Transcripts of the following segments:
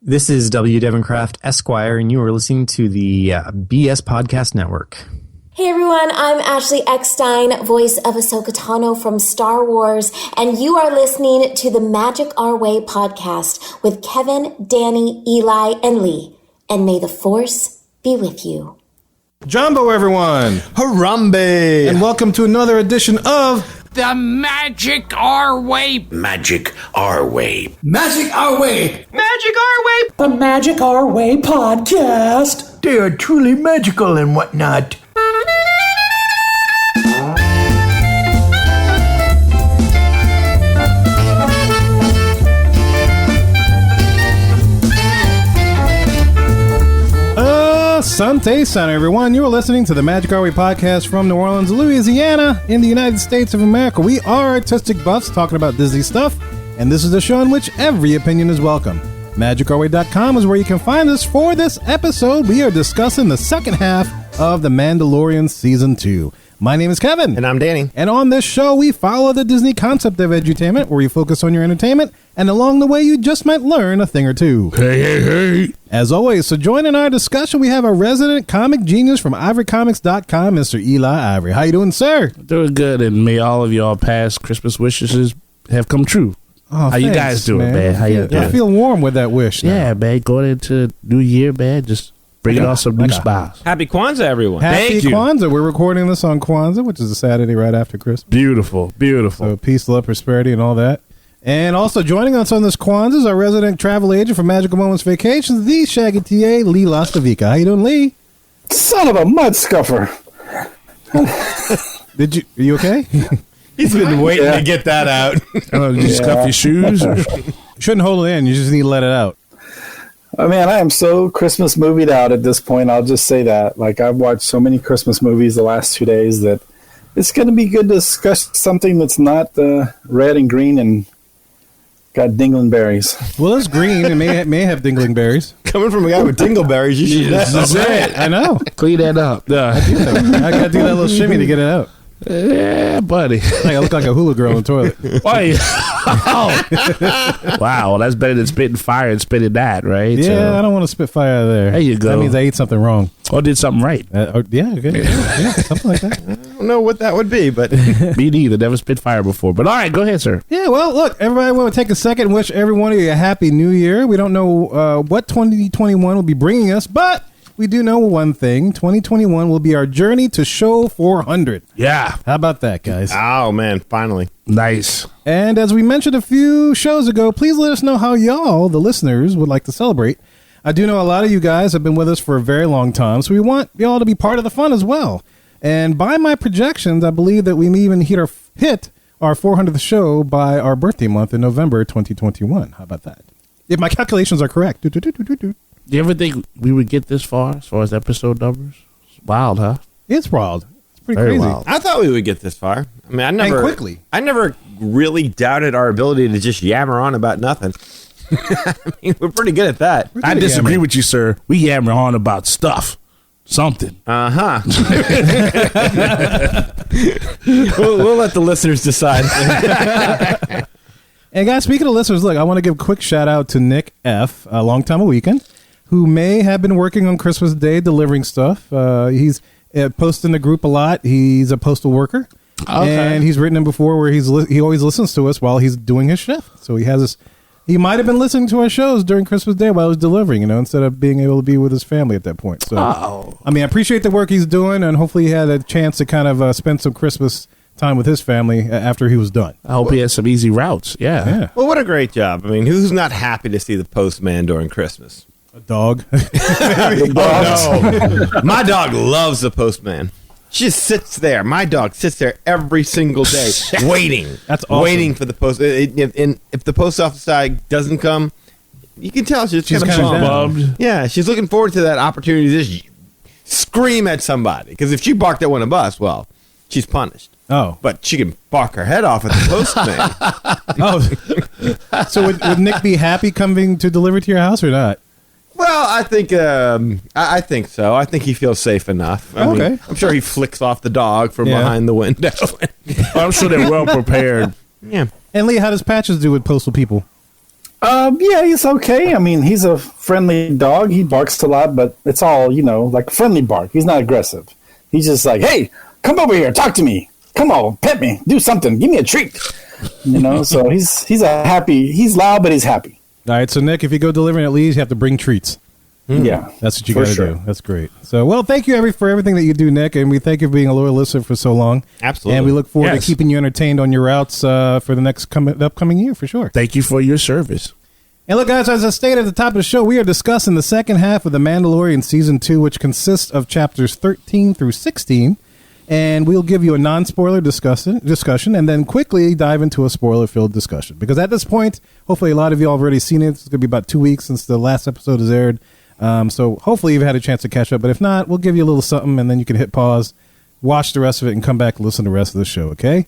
This is W. Devoncraft Esquire, and you are listening to the BS Podcast Network. Hey everyone, I'm Ashley Eckstein, voice of Ahsoka Tano from Star Wars, and you are listening to the Magic Our Way podcast with Kevin, Danny, Eli, and Lee. And may the Force be with you. Jumbo, everyone! Harambe! And welcome to another edition of The Magic Our Way. Magic Our Way. Magic Our Way! Magic Our Way. The Magic Our Way podcast. They are truly magical and whatnot. Asante Sana, everyone. You are listening to the Magic Our Way podcast from New Orleans, Louisiana, in the United States of America. We are artistic buffs talking about Disney stuff, and this is a show in which every opinion is welcome. MagicOurWay.com is where you can find us. For this episode, we are discussing the second half of The Mandalorian Season 2. My name is Kevin. And I'm Danny. And on this show, we follow the Disney concept of edutainment, where you focus on your entertainment, and along the way, you just might learn a thing or two. Hey. As always, so join in our discussion, we have our resident comic genius from ivorycomics.com, Mr. Eli Ivory. How you doing, sir? Doing good, and may all of y'all past Christmas wishes have come true. Oh, How you guys doing, man? How you doing? I feel warm with that wish now. Yeah, man. Going into New Year, man. Just bringing on some new smiles. Happy Kwanzaa, everyone. Happy Kwanzaa. We're recording this on Kwanzaa, which is a Saturday right after Christmas. Beautiful. So peace, love, prosperity, and all that. And also joining us on this Kwanzaa is our resident travel agent for Magical Moments Vacations, the Shaggy TA, Lee Lastavica. How you doing, Lee? Son of a mud scuffer. Are you okay? He's been waiting to get that out. Did you scuff your shoes? You shouldn't hold it in. You just need to let it out. I mean, I am so Christmas movied out at this point. I'll just say that. Like, I've watched so many Christmas movies the last 2 days that it's going to be good to discuss something that's not red and green and got dingling-berries. Well, it's green. It may have dingling-berries. Coming from a guy with dingleberries, you should know. That's it. I know. Clean that up. I got to do that little shimmy to get it out. Yeah, buddy. I look like a hula girl in the toilet. Why? Oh. Wow, well, that's better than spitting fire and spitting that, right? Yeah, I don't want to spit fire out of there. There you go. That means I ate something wrong. Or did something right. Yeah, something like that. I don't know what that would be, but... Me neither. Never spit fire before. But all right, go ahead, sir. Yeah, well, look, everybody want to take a second and wish every one of you a happy new year. We don't know what 2021 will be bringing us, but we do know one thing. 2021 will be our journey to show 400. Yeah. How about that, guys? Oh, man, finally. Nice. And as we mentioned a few shows ago, please let us know how y'all, the listeners, would like to celebrate. I do know a lot of you guys have been with us for a very long time, so we want y'all to be part of the fun as well. And by my projections, I believe that we may even hit our 400th show by our birthday month in November 2021. How about that? If my calculations are correct. Do you ever think we would get this far as episode numbers? It's wild, huh? It's wild. It's pretty Very crazy. wild. I thought we would get this far. I mean, I never really doubted our ability to just yammer on about nothing. I mean, we're pretty good at that. I disagree with you, sir. We yammer on about stuff. Something. Uh-huh. we'll let the listeners decide. And guys, speaking of listeners, look, I want to give a quick shout out to Nick F., a long time a weekend, who may have been working on Christmas Day delivering stuff. He's posted in the group a lot. He's a postal worker. Okay. And he's written in before where he always listens to us while he's doing his shift. So he might have been listening to our shows during Christmas Day while he was delivering, instead of being able to be with his family at that point. So, I mean, I appreciate the work he's doing, and hopefully he had a chance to kind of spend some Christmas time with his family after he was done. I hope he has some easy routes. Yeah. Well, what a great job. I mean, who's not happy to see the postman during Christmas? A dog. Oh, no. My dog loves the postman. She just sits there. My dog sits there every single day waiting. That's awesome. Waiting for the post. And if the post office guy doesn't come, you can tell she's kind of bummed. Yeah, she's looking forward to that opportunity to just scream at somebody. Because if she barked at one of us, well, she's punished. Oh. But she can bark her head off at the postman. Oh. So would Nick be happy coming to deliver to your house or not? Well, I think so. I think he feels safe enough. I mean, I'm sure he flicks off the dog from behind the window. I'm sure they're well prepared. Yeah. And Lee, how does Patches do with postal people? Yeah, he's okay. I mean, he's a friendly dog. He barks a lot, but it's all, like friendly bark. He's not aggressive. He's just like, hey, come over here, talk to me. Come on, pet me, do something, give me a treat. So he's loud, but he's happy. All right, so Nick, if you go delivering at Lee's, you have to bring treats. Yeah, that's what you got to do. That's great. So, well, thank you for everything that you do, Nick, and we thank you for being a loyal listener for so long. Absolutely, and we look forward to keeping you entertained on your routes for the upcoming year for sure. Thank you for your service. And look, guys, as I stated at the top of the show, we are discussing the second half of The Mandalorian Season 2, which consists of chapters 13 through 16, and we'll give you a non-spoiler discussion and then quickly dive into a spoiler-filled discussion. Because at this point, hopefully a lot of you all have already seen it. It's going to be about 2 weeks since the last episode has aired. So hopefully you've had a chance to catch up, but if not, we'll give you a little something and then you can hit pause, watch the rest of it, and come back and listen to the rest of the show, okay?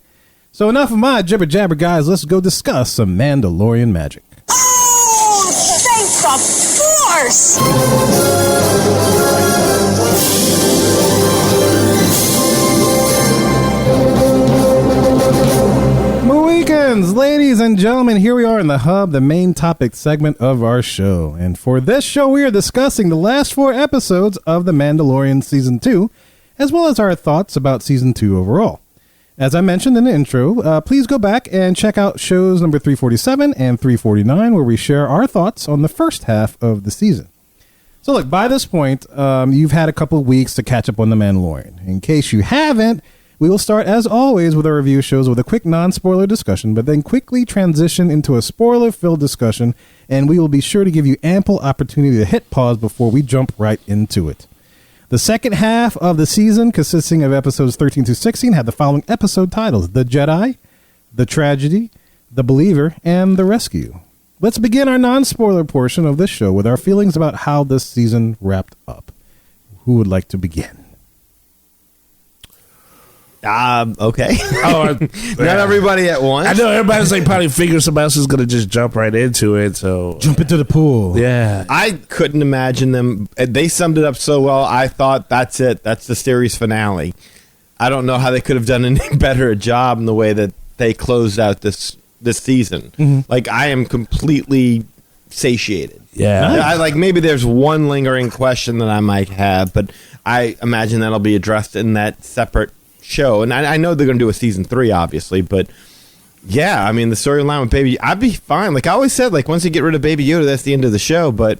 So enough of my jibber jabber, guys. Let's go discuss some Mandalorian magic. Oh, thank the Force! Weekends, ladies and gentlemen, here we are in the hub, the main topic segment of our show. And for this show, we are discussing the last 4 episodes of The Mandalorian Season 2, as well as our thoughts about Season 2 overall. As I mentioned in the intro, please go back and check out shows number 347 and 349, where we share our thoughts on the first half of the season. So look, by this point, you've had a couple of weeks to catch up on The Mandalorian. In case you haven't, we will start, as always, with our review shows with a quick non-spoiler discussion, but then quickly transition into a spoiler-filled discussion, and we will be sure to give you ample opportunity to hit pause before we jump right into it. The second half of the season, consisting of episodes 13 to 16, had the following episode titles: The Jedi, The Tragedy, The Believer, and The Rescue. Let's begin our non-spoiler portion of this show with our feelings about how this season wrapped up. Who would like to begin? Okay. Not everybody at once. I know everybody's probably figures somebody else is going to just jump right into it. So jump into the pool. Yeah. I couldn't imagine them. They summed it up so well. I thought that's it. That's the series finale. I don't know how they could have done any better a job in the way that they closed out this season. Mm-hmm. Like, I am completely satiated. Yeah. Nice. Maybe there's one lingering question that I might have, but I imagine that'll be addressed in that separate show. And I know they're going to do a season 3, obviously, but yeah, I mean, the storyline with Baby, I'd be fine. Like I always said, once you get rid of Baby Yoda, that's the end of the show, but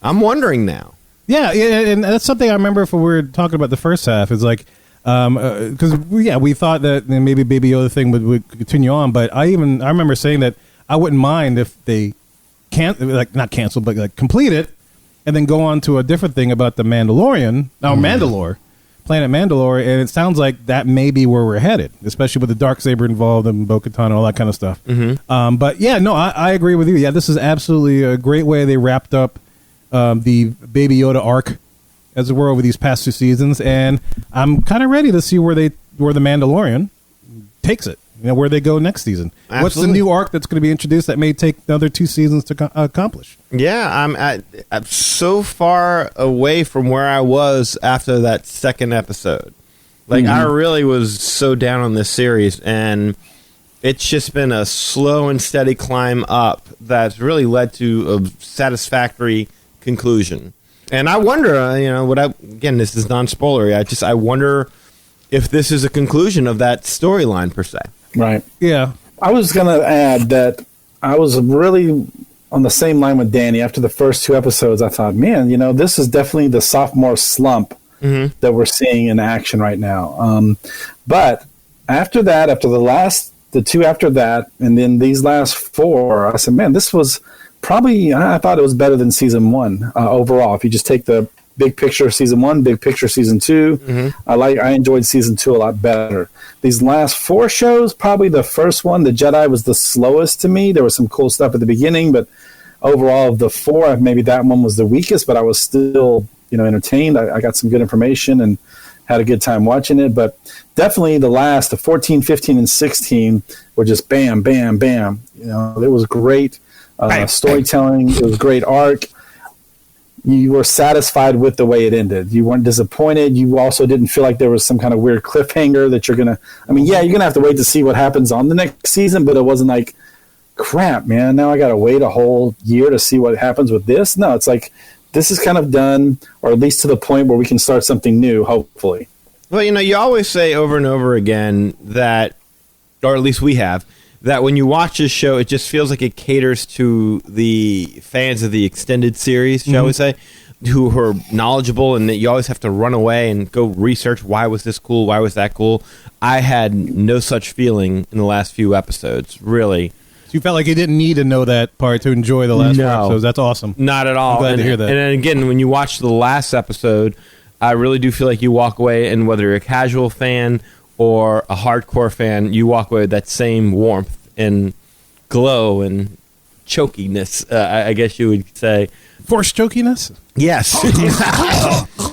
I'm wondering now. Yeah, and that's something I remember if we were talking about the first half, is because we thought that maybe Baby Yoda thing would continue on, but I remember saying that I wouldn't mind if they not cancel, but complete it and then go on to a different thing about the Mandalorian, Mandalore. Planet Mandalore, and it sounds like that may be where we're headed, especially with the Darksaber involved and Bo-Katan and all that kind of stuff. Mm-hmm. But yeah, no, I agree with you. Yeah, this is absolutely a great way they wrapped up the Baby Yoda arc, as it were, over these past 2 seasons, and I'm kind of ready to see where the Mandalorian takes it. Where they go next season. Absolutely. What's the new arc that's going to be introduced that may take another 2 seasons to accomplish? Yeah, I'm so far away from where I was after that second episode. I really was so down on this series, and it's just been a slow and steady climb up that's really led to a satisfactory conclusion. And I wonder, again, this is non-spoilery. I wonder if this is a conclusion of that storyline per se. Right. Yeah. I was going to add that I was really on the same line with Danny. After the first 2 episodes, I thought, man, this is definitely the sophomore slump that we're seeing in action right now. But after that, after the 2 after that, and then these last 4, I said, man, this was probably, I thought it was better than season 1 overall. If you just take the big picture of season 1, big picture season 2. I enjoyed season 2 a lot better. These last 4 shows, probably the first one, The Jedi, was the slowest to me. There was some cool stuff at the beginning, but overall of the 4, maybe that one was the weakest, but I was still, entertained. I got some good information and had a good time watching it, but definitely the 14, 15, and 16 were just bam, bam, bam. It was great storytelling. It was great arc. You were satisfied with the way it ended. You weren't disappointed. You also didn't feel like there was some kind of weird cliffhanger that you're going to... you're going to have to wait to see what happens on the next season, but it wasn't like crap, man, now I got to wait a whole year to see what happens with this. No, it's like this is kind of done, or at least to the point where we can start something new, hopefully. Well, you always say over and over again that, or at least we have, that when you watch this show, it just feels like it caters to the fans of the extended series, shall we say, who are knowledgeable, and that you always have to run away and go research why was this cool, why was that cool. I had no such feeling in the last few episodes, really. So you felt like you didn't need to know that part to enjoy the last four episodes. That's awesome. Not at all. I'm glad to hear that. And then again, when you watch the last episode, I really do feel like you walk away, and whether you're a casual fan or a hardcore fan, you walk away with that same warmth and glow and chokiness, I guess you would say. Forced chokiness? Yes.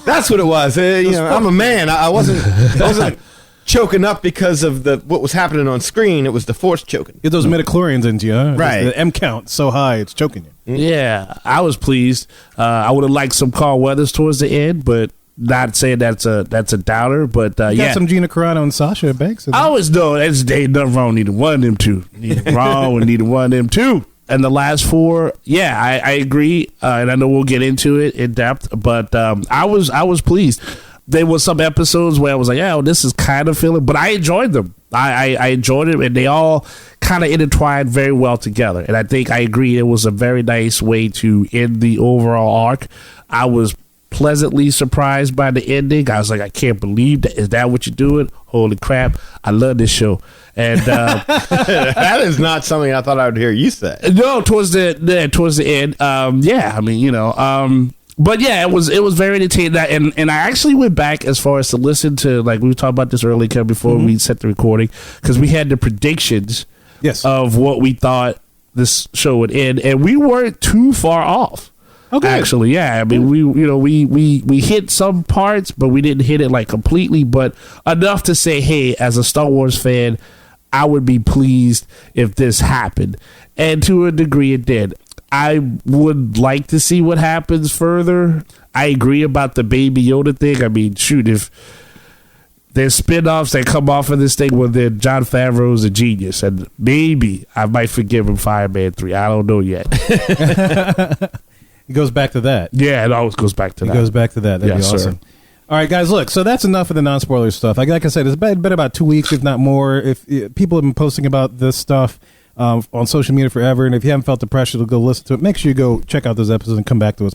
That's what it was. I'm a man. I wasn't choking up because of what was happening on screen. It was the force choking. Get those midichlorians into you, huh? Right. The M count so high, it's choking you. Yeah, I was pleased. I would have liked some Carl Weathers towards the end, but not saying that's a downer. But you got some Gina Carano and Sasha Banks. I always know there's ain't nothing wrong with neither one of them two. Neither wrong with neither one of them two. And the last four, I agree, and I know we'll get into it in depth. But I was pleased. There was some episodes where I was like, "Yeah, well, this is kind of feeling," but I enjoyed them. I enjoyed it, and they all kind of intertwined very well together. And I think I agree it was a very nice way to end the overall arc. I was pleasantly surprised by the ending. I was like, I can't believe that. Is that what you're doing? Holy crap. I love this show. And that is not something I thought I would hear you say. No, towards the end. But yeah, it was very entertaining. And I actually went back as far as to listen to, like we were talking about this earlier before we set the recording, because we had the predictions of what we thought this show would end, and we weren't too far off. Okay. Actually, yeah. I mean, we hit some parts, but we didn't hit it like completely, but enough to say, hey, as a Star Wars fan, I would be pleased if this happened. And to a degree, it did. I would like to see what happens further. I agree about the Baby Yoda thing. I mean, shoot, if there's spin-offs that come off of this thing, well, then Jon Favreau's a genius, and maybe I might forgive him Fireman 3. I don't know yet. It goes back to that. Yeah, it always goes back to that. It goes back to that. That'd be awesome. Sir. All right, guys, look, so that's enough of the non-spoiler stuff. Like I said, it's been about 2 weeks, if not more. If people have been posting about this stuff on social media forever, and if you haven't felt the pressure to go listen to it, make sure you go check out those episodes and come back to us.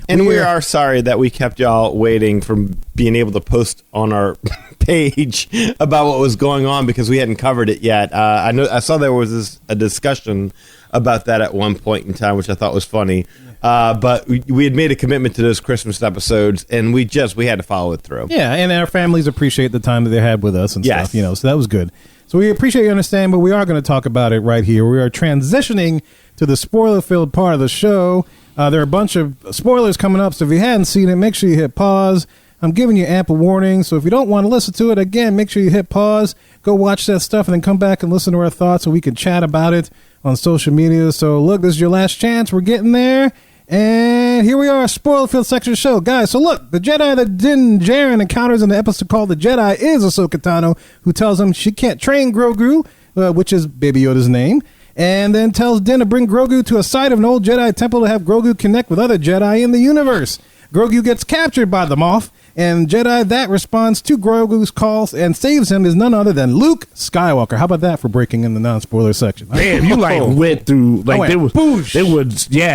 And we are sorry that we kept y'all waiting from being able to post on our page about what was going on because we hadn't covered it yet. I saw there was a discussion about that at one point in time, which I thought was funny. But we had made a commitment to those Christmas episodes, and we had to follow it through. Yeah, and our families appreciate the time that they had with us and stuff, so that was good. So we appreciate you understanding, but we are going to talk about it right here. We are transitioning to the spoiler-filled part of the show. There are a bunch of spoilers coming up, so if you hadn't seen it, make sure you hit pause. I'm giving you ample warning, so if you don't want to listen to it, again, make sure you hit pause, go watch that stuff, and then come back and listen to our thoughts so we can chat about it on social media. So look, this is your last chance. We're getting there. And here we are, spoiler-filled section of the show. Guys, so look, the Jedi that Din Djarin encounters in the episode called The Jedi is Ahsoka Tano, who tells him she can't train Grogu, which is Baby Yoda's name, and then tells Din to bring Grogu to a site of an old Jedi temple to have Grogu connect with other Jedi in the universe. Grogu gets captured by the Moff, and Jedi that responds to Grogu's calls and saves him is none other than Luke Skywalker. How about that for breaking in the non-spoiler section? Man, you went through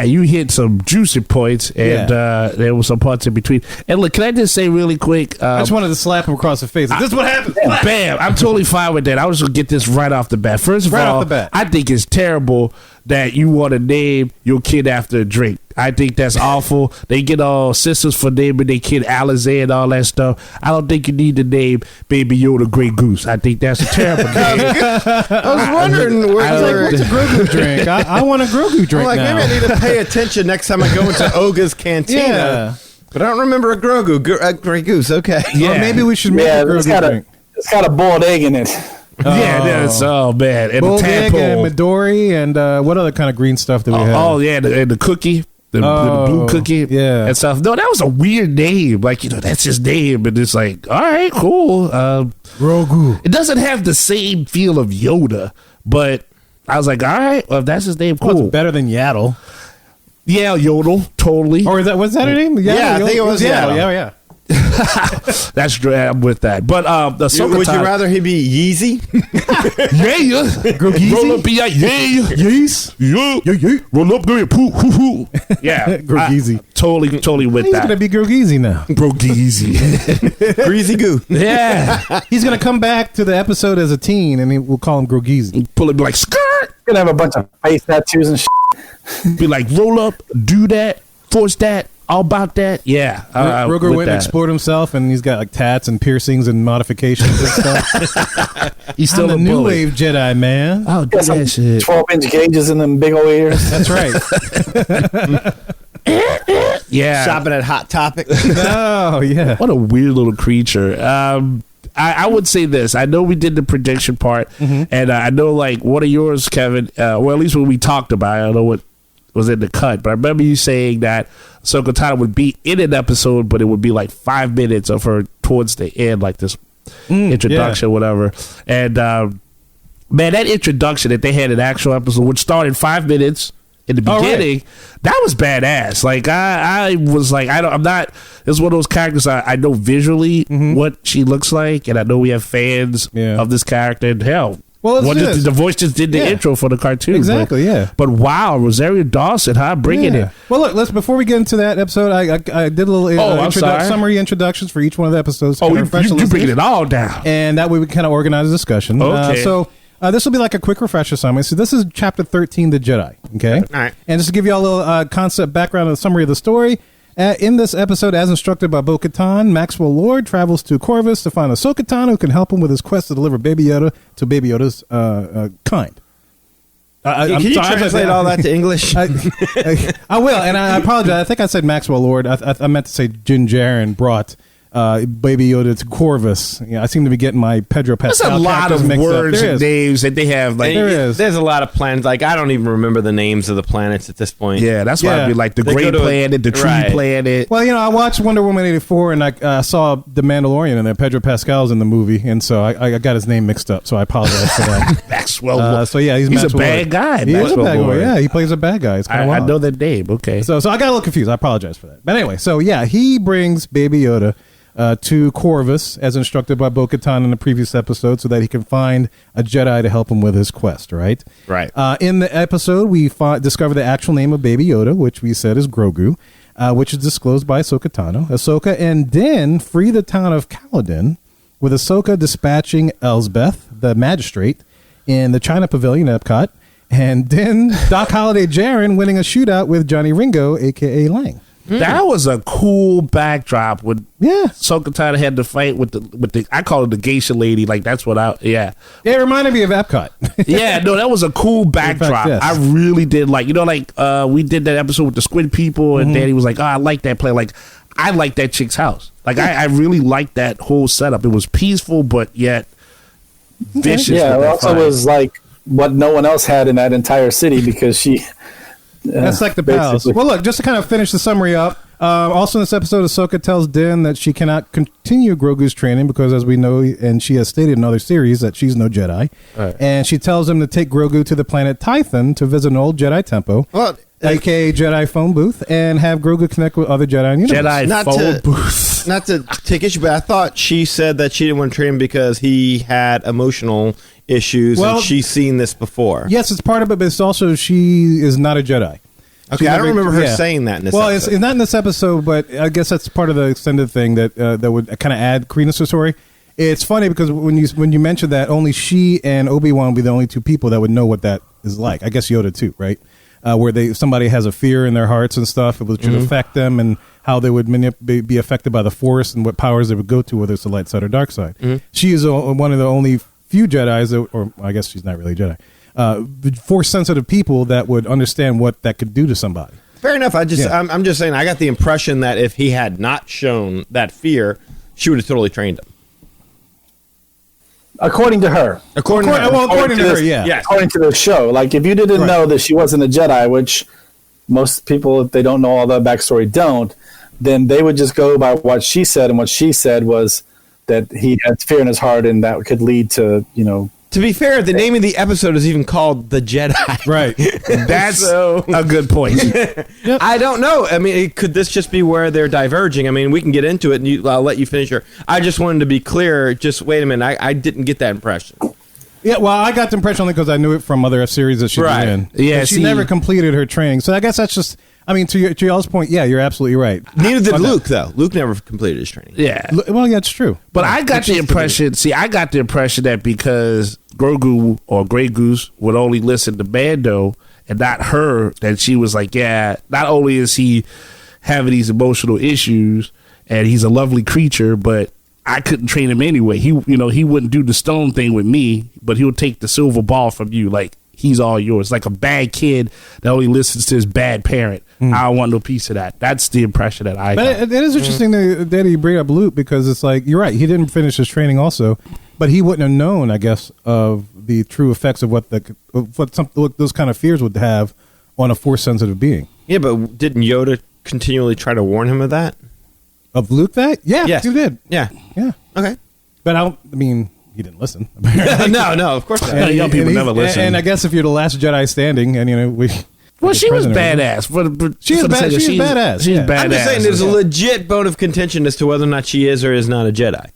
you hit some juicy points, and there was some parts in between. And look, can I just say really quick? I just wanted to slap him across the face. This is what happened. Bam! I'm totally fine with that. I was just gonna get this right off the bat. First of all, I think it's terrible that you want to name your kid after a drink. I think that's awful. They get all sisters for naming their kid Alizé and all that stuff. I don't think you need to name Baby Yoda Grey Goose. I think that's a terrible name. I was wondering what's a Grogu drink? I want a Grogu drink now. Maybe I need to pay attention next time I go into Oga's Cantina. Yeah. But I don't remember a Grey Goose. Okay. Yeah. Well, maybe we should make a Grogu drink. It's got a boiled egg in it. Yeah, it is. Oh, man. And boiled the tadpole. Egg and Midori and what other kind of green stuff do we have? Oh, yeah, and the cookie. The blue cookie and stuff. No, that was a weird name. Like, that's his name. And it's like, all right, cool. Grogu. It doesn't have the same feel of Yoda, but I was like, all right, well, if that's his name, Well, cool. it's better than Yaddle. Yeah, Yodel, totally. Or was that her name? Yaddle, Yeah, I think it was Yaddle. Yeah. That's I'm with that. But the Ahsoka Would you Tano- rather he be Yeezy? Yeah. Grogeezy? Roll up, yeah. Yes. Yeah. Roll up, go ahead. Poo, hoo, hoo. Yeah. Grogeezy. Totally with He's that. going to be Grogeezy now. Grogeezy. Greasy goo. Yeah. He's going to come back to the episode as a teen, and we'll call him Grogeezy. Pull it, be like, skirt. Gonna have a bunch of face tattoos and shit. Be like, roll up, do that, force that, all about that. Yeah. Ruger with went and that. explored himself, and he's got like tats and piercings and modifications and stuff. He's still I'm a a new bully. wave Jedi, man. Oh, do Got some that shit. 12-inch gauges in them big old ears. That's right. Yeah. Shopping at Hot Topic. Oh, yeah. What a weird little creature. I would say this. I know we did the prediction part, and I know like what are yours, Kevin? Well, at least when we talked about it, I don't know what was in the cut, but I remember you saying that Ahsoka Tano would be in an episode, but it would be like 5 minutes of her towards the end, like this introduction, whatever. And man, that introduction that they had in actual episode, which started 5 minutes in the beginning, that was badass. Like I was like, I'm not. It's one of those characters I know visually what she looks like, and I know we have fans of this character. And hell, Well, the voice just did the intro for the cartoon. Exactly, But wow, Rosario Dawson, bringing it. Well, look, before we get into that episode, I did a little summary introductions for each one of the episodes. Oh, you're bringing it all down. And that way we can kind of organize a discussion. Okay. This will be like a quick refresher summary. So this is chapter 13, The Jedi. Okay? All right. And just to give you all a little concept background and summary of the story, in this episode, as instructed by Bo-Katan, Maxwell Lord travels to Corvus to find Ahsoka Tano who can help him with his quest to deliver Baby Yoda to Baby Yoda's kind. Can you translate all that to English? I will, and I apologize. I think I said Maxwell Lord. I meant to say Jin Djarin brought Baby Yoda to Corvus. I seem to be getting my Pedro Pascal. There's a lot of words and names that they have. Like There's a lot of planets. Like I don't even remember the names of the planets at this point. Yeah, that's why I'd be like the Great Planet, the Tree Planet. Well, I watched Wonder Woman 84, and I saw the Mandalorian in there. Pedro Pascal's in the movie, and so I got his name mixed up. So I apologize for that. Maxwell. So yeah, he's a Maxwell bad Lord. guy. He is a bad Lord. guy. Yeah, he plays a bad guy. It's kind of I wild. know that name. Okay. So I got a little confused. I apologize for that. But anyway, so yeah, he brings Baby Yoda to Corvus as instructed by Bo-Katan in the previous episode so that he can find a Jedi to help him with his quest, right? Right. In the episode, we discover the actual name of Baby Yoda, which we said is Grogu, which is disclosed by Ahsoka Tano. Ahsoka and Din free the town of Kaladin, with Ahsoka dispatching Elsbeth, the magistrate, in the China Pavilion at Epcot, and Din, Doc Holliday Jaren winning a shootout with Johnny Ringo, a.k.a. Lang. That was a cool backdrop when Ahsoka Tano had to fight with the I call it the geisha lady. Like that's what It reminded me of Epcot. Yeah, no, that was a cool backdrop. yes. I really did like we did that episode with the squid people and Daddy was like, oh, I like that play. Like I like that chick's house. Like I really liked that whole setup. It was peaceful but yet vicious. Yeah, with it that also fight. was like what no one else had in that entire city because she. That's like the pals. basically. Well, look, just to kind of finish the summary up. Also in this episode, Ahsoka tells Din that she cannot continue Grogu's training because, as we know, and she has stated in other series, that she's no Jedi. Right. And she tells him to take Grogu to the planet Tython to visit an old Jedi temple, aka Jedi phone booth, and have Grogu connect with other Jedi in the universe. Jedi phone booth. Not to take issue, but I thought she said that she didn't want to train him because he had emotional issues and she's seen this before. Yes, it's part of it, but it's also she is not a Jedi. Okay, I don't remember her saying that in this episode. It's not in this episode, but I guess that's part of the extended thing that would kind of add credence to the story. It's funny because when you mentioned that, only she and Obi-Wan would be the only two people that would know what that is like. I guess Yoda too, right? Where somebody has a fear in their hearts and stuff, it would affect them and how they would be affected by the Force and what powers they would go to, whether it's the light side or dark side. She is one of the only few Jedis, or I guess she's not really a Jedi, Force-sensitive people that would understand what that could do to somebody. Fair enough. I'm just saying, I got the impression that if he had not shown that fear, she would have totally trained him. According to her. According to her, yeah. Yes. According to the show. Like, if you didn't know that she wasn't a Jedi, which most people, if they don't know all the backstory, don't, then they would just go by what she said, and what she said was that he had fear in his heart, and that could lead to, To be fair, the name of the episode is even called The Jedi. Right. That's a good point. I don't know. I mean, could this just be where they're diverging? I mean, we can get into it, and I'll let you finish your... I just wanted to be clear. Just wait a minute. I didn't get that impression. Yeah, well, I got the impression only because I knew it from other series that she was in. Yeah, and she never completed her training. So I guess that's just... I mean, to y'all's point, yeah, you're absolutely right. Neither did Luke, though. Luke never completed his training. Yeah. Well, yeah, it's true. But I got the impression... See, I got the impression that because Grogu or Grey Goose would only listen to Mando and not her, that she was like, yeah, not only is he having these emotional issues and he's a lovely creature, but I couldn't train him anyway. He wouldn't do the stone thing with me, but he'll take the silver ball from you. Like, he's all yours. Like a bad kid that only listens to his bad parent. I don't want no piece of that. That's the impression that I got. But it is interesting that you bring up Luke, because it's like, you're right, he didn't finish his training also, but he wouldn't have known, I guess, of the true effects of what those kind of fears would have on a force-sensitive being. Yeah, but didn't Yoda continually try to warn him of that? Of Luke that? Yeah, yes. he did. Yeah. Okay. But he didn't listen. No, of course not. Young people never listen. And I guess if you're the last Jedi standing, and well, she was badass. She's badass. She's badass. I'm just saying there's a legit bone of contention as to whether or not she is or is not a Jedi.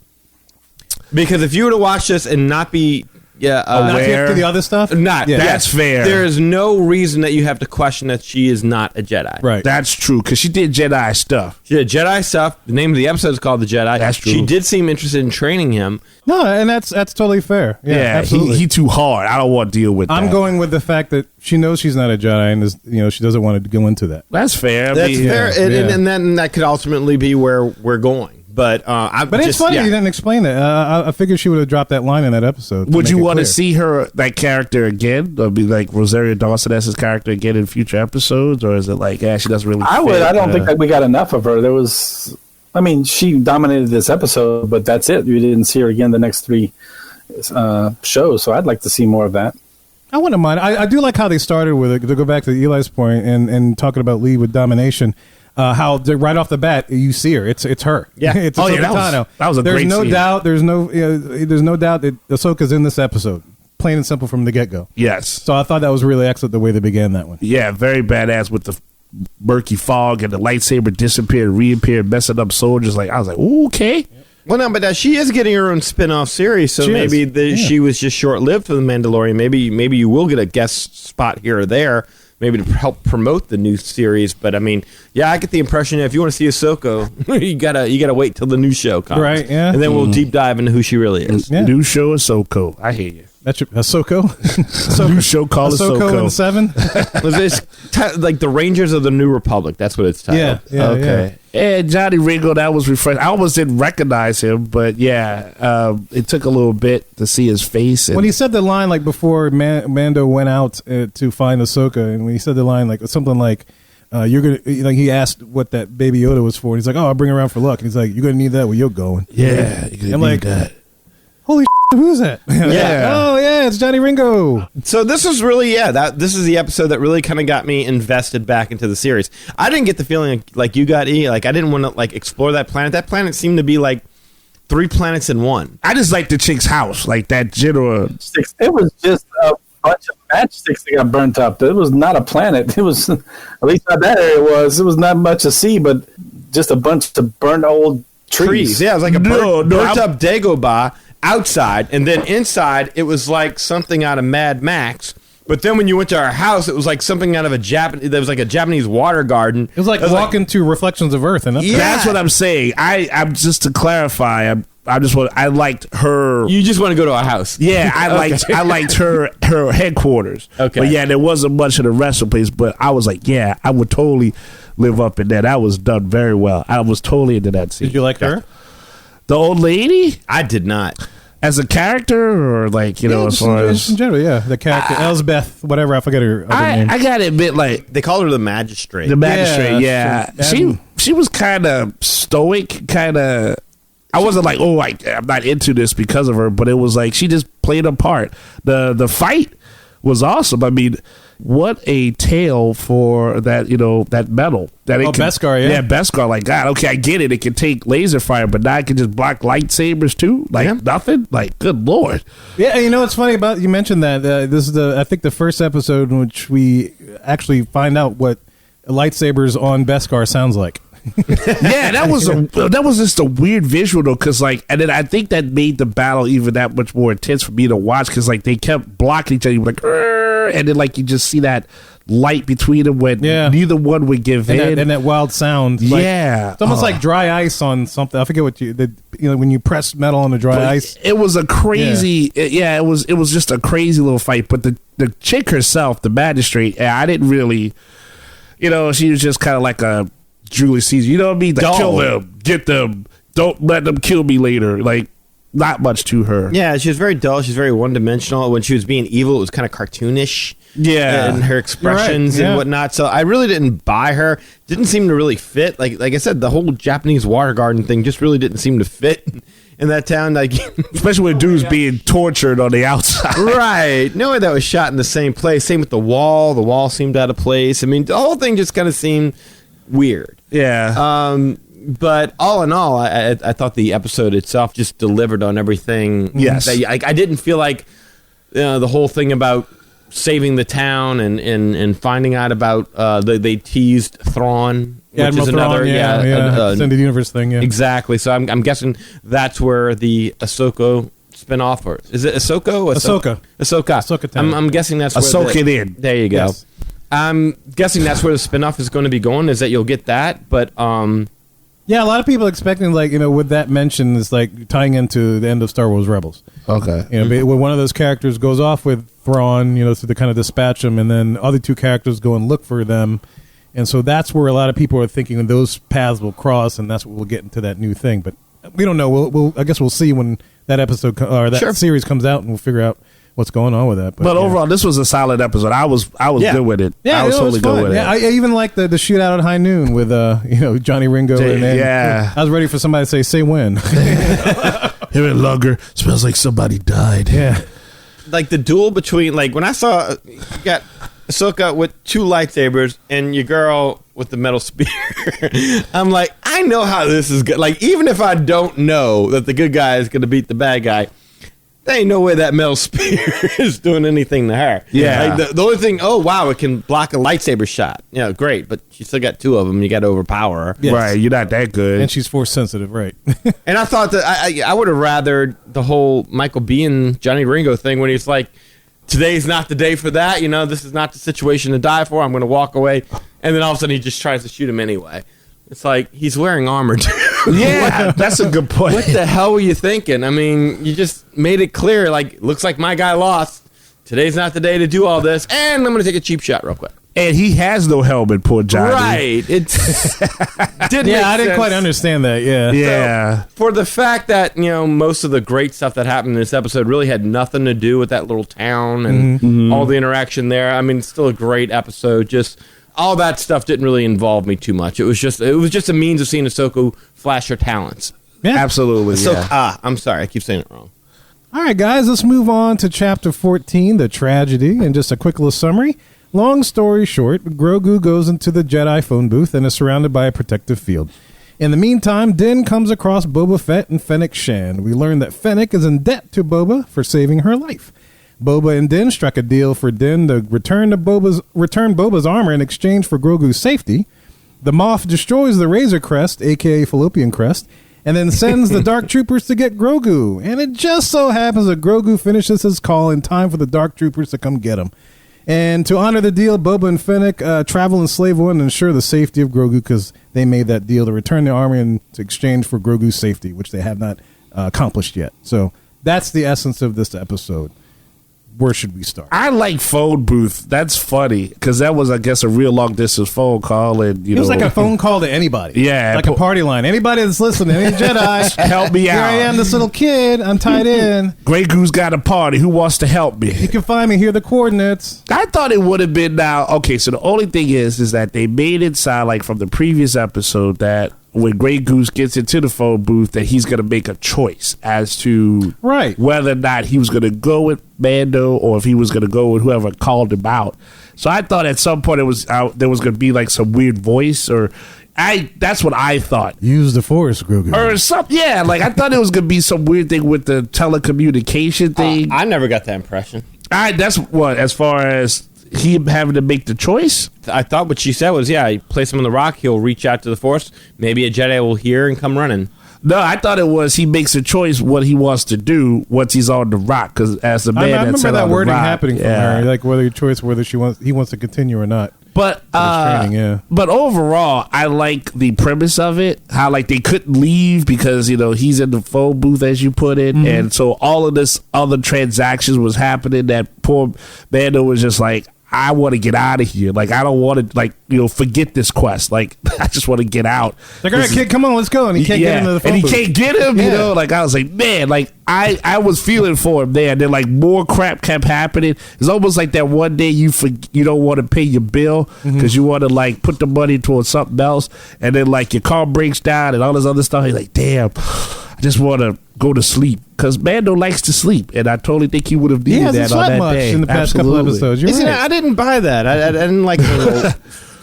Because if you were to watch this and not be aware to the other stuff, that's fair. There is no reason that you have to question that she is not a Jedi. Right. That's true, because she did Jedi stuff. She did Jedi stuff. The name of the episode is called The Jedi. That's true. She did seem interested in training him. No, and that's totally fair. Yeah, absolutely. He too hard. I don't want to deal with that. I'm going with the fact that she knows she's not a Jedi, and she doesn't want to go into that. That's fair. That's fair, and then that could ultimately be where we're going. But it's funny you didn't explain that. I figured she would have dropped that line in that episode. Would you want to see that character again, or be like Rosario Dawson as his character again in future episodes, or is it like, she doesn't really? I would. I don't think that we got enough of her. There was. I mean, she dominated this episode, but that's it. You didn't see her again the next 3 shows, so I'd like to see more of that. I wouldn't mind. I do like how they started with it. To go back to Eli's point and talking about Lee with domination. How right off the bat you see her, it's her. Yeah. It's Ahsoka that was a great scene. There's no doubt that Ahsoka's in this episode, plain and simple from the get go. Yes. So I thought that was really excellent the way they began that one. Yeah, very badass with the murky fog and the lightsaber disappeared, reappeared, messing up soldiers. Like I was like, ooh, okay. Well, no, but she is getting her own spin-off series, so she was just short-lived for The Mandalorian. Maybe you will get a guest spot here or there, maybe to help promote the new series. But I mean, I get the impression that if you want to see Ahsoka, you gotta wait till the new show comes, right? Yeah, and then we'll deep dive into who she really is. Yeah. New show Ahsoka. I hear you. That's Ahsoka. New show called Ahsoka and 7. Was this like the Rangers of the New Republic? That's what it's titled. Yeah. Okay. And Johnny Ringo, that was refreshing. I almost didn't recognize him, but it took a little bit to see his face. When he said the line like before Mando went out to find Ahsoka, and when he said the line like something like, "You're gonna," like he asked what that Baby Yoda was for, and he's like, "Oh, I'll bring it around for luck." And he's like, "You're gonna need that where you're going." Yeah, I'm like, that. Holy shit, who is that? Yeah. Oh yeah, it's Johnny Ringo. So this is really this is the episode that really kind of got me invested back into the series. I didn't get the feeling like you got, E. Like I didn't want to like explore that planet. That planet seemed to be like 3 planets in one. I just like the chick's house, like that general. It was just a bunch of matchsticks that got burnt up. It was not a planet. It was, at least not that area was. It was not much to see, but just a bunch of burnt old trees. Yeah, it was like a burnt up Dagobah outside, and then inside it was like something out of Mad Max. But then when you went to our house, it was like something out of there was like a Japanese water garden. It was like walking to Reflections of Earth, and that's what I'm saying. I'm just to clarify. I liked her. You just want to go to our house. Yeah, I liked her headquarters. Okay, but there wasn't much of the rest of the place. But I was like, I would totally live up in that. That was done very well. I was totally into that scene. Did you like her? The old lady? I did not. As a character, or like, as far as in general, the character Elsbeth, whatever, I forget her other name. I gotta admit, like, they call her the magistrate. The magistrate, she was kind of stoic, kind of. I wasn't like, I'm not into this because of her, but it was like she just played a part. The fight was awesome. I mean, what a tale for that, that metal. Beskar, yeah. Yeah, Beskar. Like, God, okay, I get it. It can take laser fire, but now it can just block lightsabers too? Like, nothing? Like, good Lord. Yeah, it's funny about you mentioned that. This is I think the first episode in which we actually find out what lightsabers on Beskar sounds like. Yeah, that was just a weird visual though, because and then I think that made the battle even that much more intense for me to watch, because they kept blocking each other, like, and then you just see that light between them when neither one would give in, and that wild sound. It's almost like dry ice on something. I forget what when you press metal on the dry ice. It was a crazy, it was just a crazy little fight. But the chick herself, the magistrate, I didn't really, she was just kind of like a Julius Caesar, you know what I mean? Like, kill them, get them, don't let them kill me later. Like, not much to her. Yeah, she was very dull. She's very one-dimensional. When she was being evil, it was kind of cartoonish. Yeah, and her expressions and whatnot. So I really didn't buy her. Didn't seem to really fit. Like I said, the whole Japanese water garden thing just really didn't seem to fit in that town. Like, especially when dudes being tortured on the outside. Right. No way that was shot in the same place. Same with the wall. The wall seemed out of place. I mean, the whole thing just kind of seemed weird. Yeah. But all in all, I thought the episode itself just delivered on everything. Yes. I didn't feel like the whole thing about saving the town and finding out about they teased Thrawn, which is another extended universe thing. Yeah. Exactly. So I'm guessing that's where the Ahsoka spinoff, or is it Ahsoka? Ahsoka. I'm guessing that's where Ahsoka. There you go. Yes. I'm guessing that's where the spinoff is going to be going. Is that you'll get that, but yeah, a lot of people expecting with that mention is tying into the end of Star Wars Rebels. Okay, when one of those characters goes off with Thrawn, so they kind of dispatch them, and then other two characters go and look for them, and so that's where a lot of people are thinking those paths will cross, and that's what we'll get into that new thing. But we don't know. I guess we'll see when that episode or that series comes out, and we'll figure out what's going on with that. But overall, this was a solid episode. I was good with it. Yeah, I was totally good with it. I even liked the shootout at High Noon with Johnny Ringo. I was ready for somebody to say when. Here in Lunger smells like somebody died. Yeah, like the duel between when I saw you got Ahsoka with two lightsabers and your girl with the metal spear. I'm like, I know how this is good. Like, even if I don't know that the good guy is going to beat the bad guy, there ain't no way that metal spear is doing anything to her. Yeah. Like the only thing, oh, wow, it can block a lightsaber shot. Yeah, great, but you still got two of them. You got to overpower her. Yes. Right, you're not that good. And she's force sensitive, right. And I thought that I would have rathered the whole Michael Biehn, Johnny Ringo thing when he's like, today's not the day for that. This is not the situation to die for. I'm going to walk away. And then all of a sudden he just tries to shoot him anyway. It's like, he's wearing armor, too. Yeah, that's a good point. What the hell were you thinking? I mean, you just made it clear, looks like my guy lost. Today's not the day to do all this. And I'm going to take a cheap shot real quick. And he has no helmet, poor Johnny. Right. It's I didn't quite understand that. Yeah. Yeah. So, for the fact that, most of the great stuff that happened in this episode really had nothing to do with that little town and all the interaction there. I mean, it's still a great episode. Just all that stuff didn't really involve me too much. It was just a means of seeing Ahsoka flash her talents. Yeah. Absolutely. I'm sorry. I keep saying it wrong. All right, guys, let's move on to Chapter 14, The Tragedy, and just a quick little summary. Long story short, Grogu goes into the Jedi phone booth and is surrounded by a protective field. In the meantime, Din comes across Boba Fett and Fennec Shand. We learn that Fennec is in debt to Boba for saving her life. Boba and Din struck a deal for Din to return Boba's armor in exchange for Grogu's safety. The Moff destroys the Razor Crest, a.k.a. Fallopian Crest, and then sends the Dark Troopers to get Grogu. And it just so happens that Grogu finishes his call in time for the Dark Troopers to come get him. And to honor the deal, Boba and Fennec travel in Slave One and ensure the safety of Grogu because they made that deal to return the armor in exchange for Grogu's safety, which they have not accomplished yet. So that's the essence of this episode. Where should we start? I like phone booth. That's funny because that was, I guess, a real long distance phone call, and it was like a phone call to anybody. Yeah, like a party line. Anybody that's listening, any Jedi, help me out. Here I am, this little kid. I'm tied in. Grey Goose got a party. Who wants to help me? You can find me. Here are the coordinates. I thought it would have been now. Okay, so the only thing is that they made it sound like from the previous episode that when Grey Goose gets into the phone booth that he's going to make a choice as to whether or not he was going to go with Mando or if he was going to go with whoever called him out. So I thought at some point there was going to be like some weird voice that's what I thought. Use the Force, Grogu. Or something. Yeah, like I thought it was going to be some weird thing with the telecommunication thing. I never got that impression. That's what, as far as him having to make the choice. I thought what she said was, you place him on the rock, he'll reach out to the Force. Maybe a Jedi will hear and come running. No, I thought it was he makes a choice what he wants to do once he's on the rock. Because as the man, I remember that wording happening from her, like whether he wants to continue or not. But but overall, I like the premise of it. How like they couldn't leave because he's in the phone booth, as you put it, and so all of this other transactions was happening. That poor Mando was just like, I want to get out of here. Like, I don't want to, forget this quest. Like, I just want to get out. Like, all right, kid, come on, let's go. And he can't get into the phone and he booth. can't get him, Like, I was like, man, like, I was feeling for him there. And then, like, more crap kept happening. It's almost like that one day you don't want to pay your bill because you want to, like, put the money towards something else. And then, like, your car breaks down and all this other stuff. You're like, damn, I just want to go to sleep. Because Mando likes to sleep, and I totally think he would have needed that on that day. In the past couple episodes, you're right. I didn't buy that. I didn't like the little,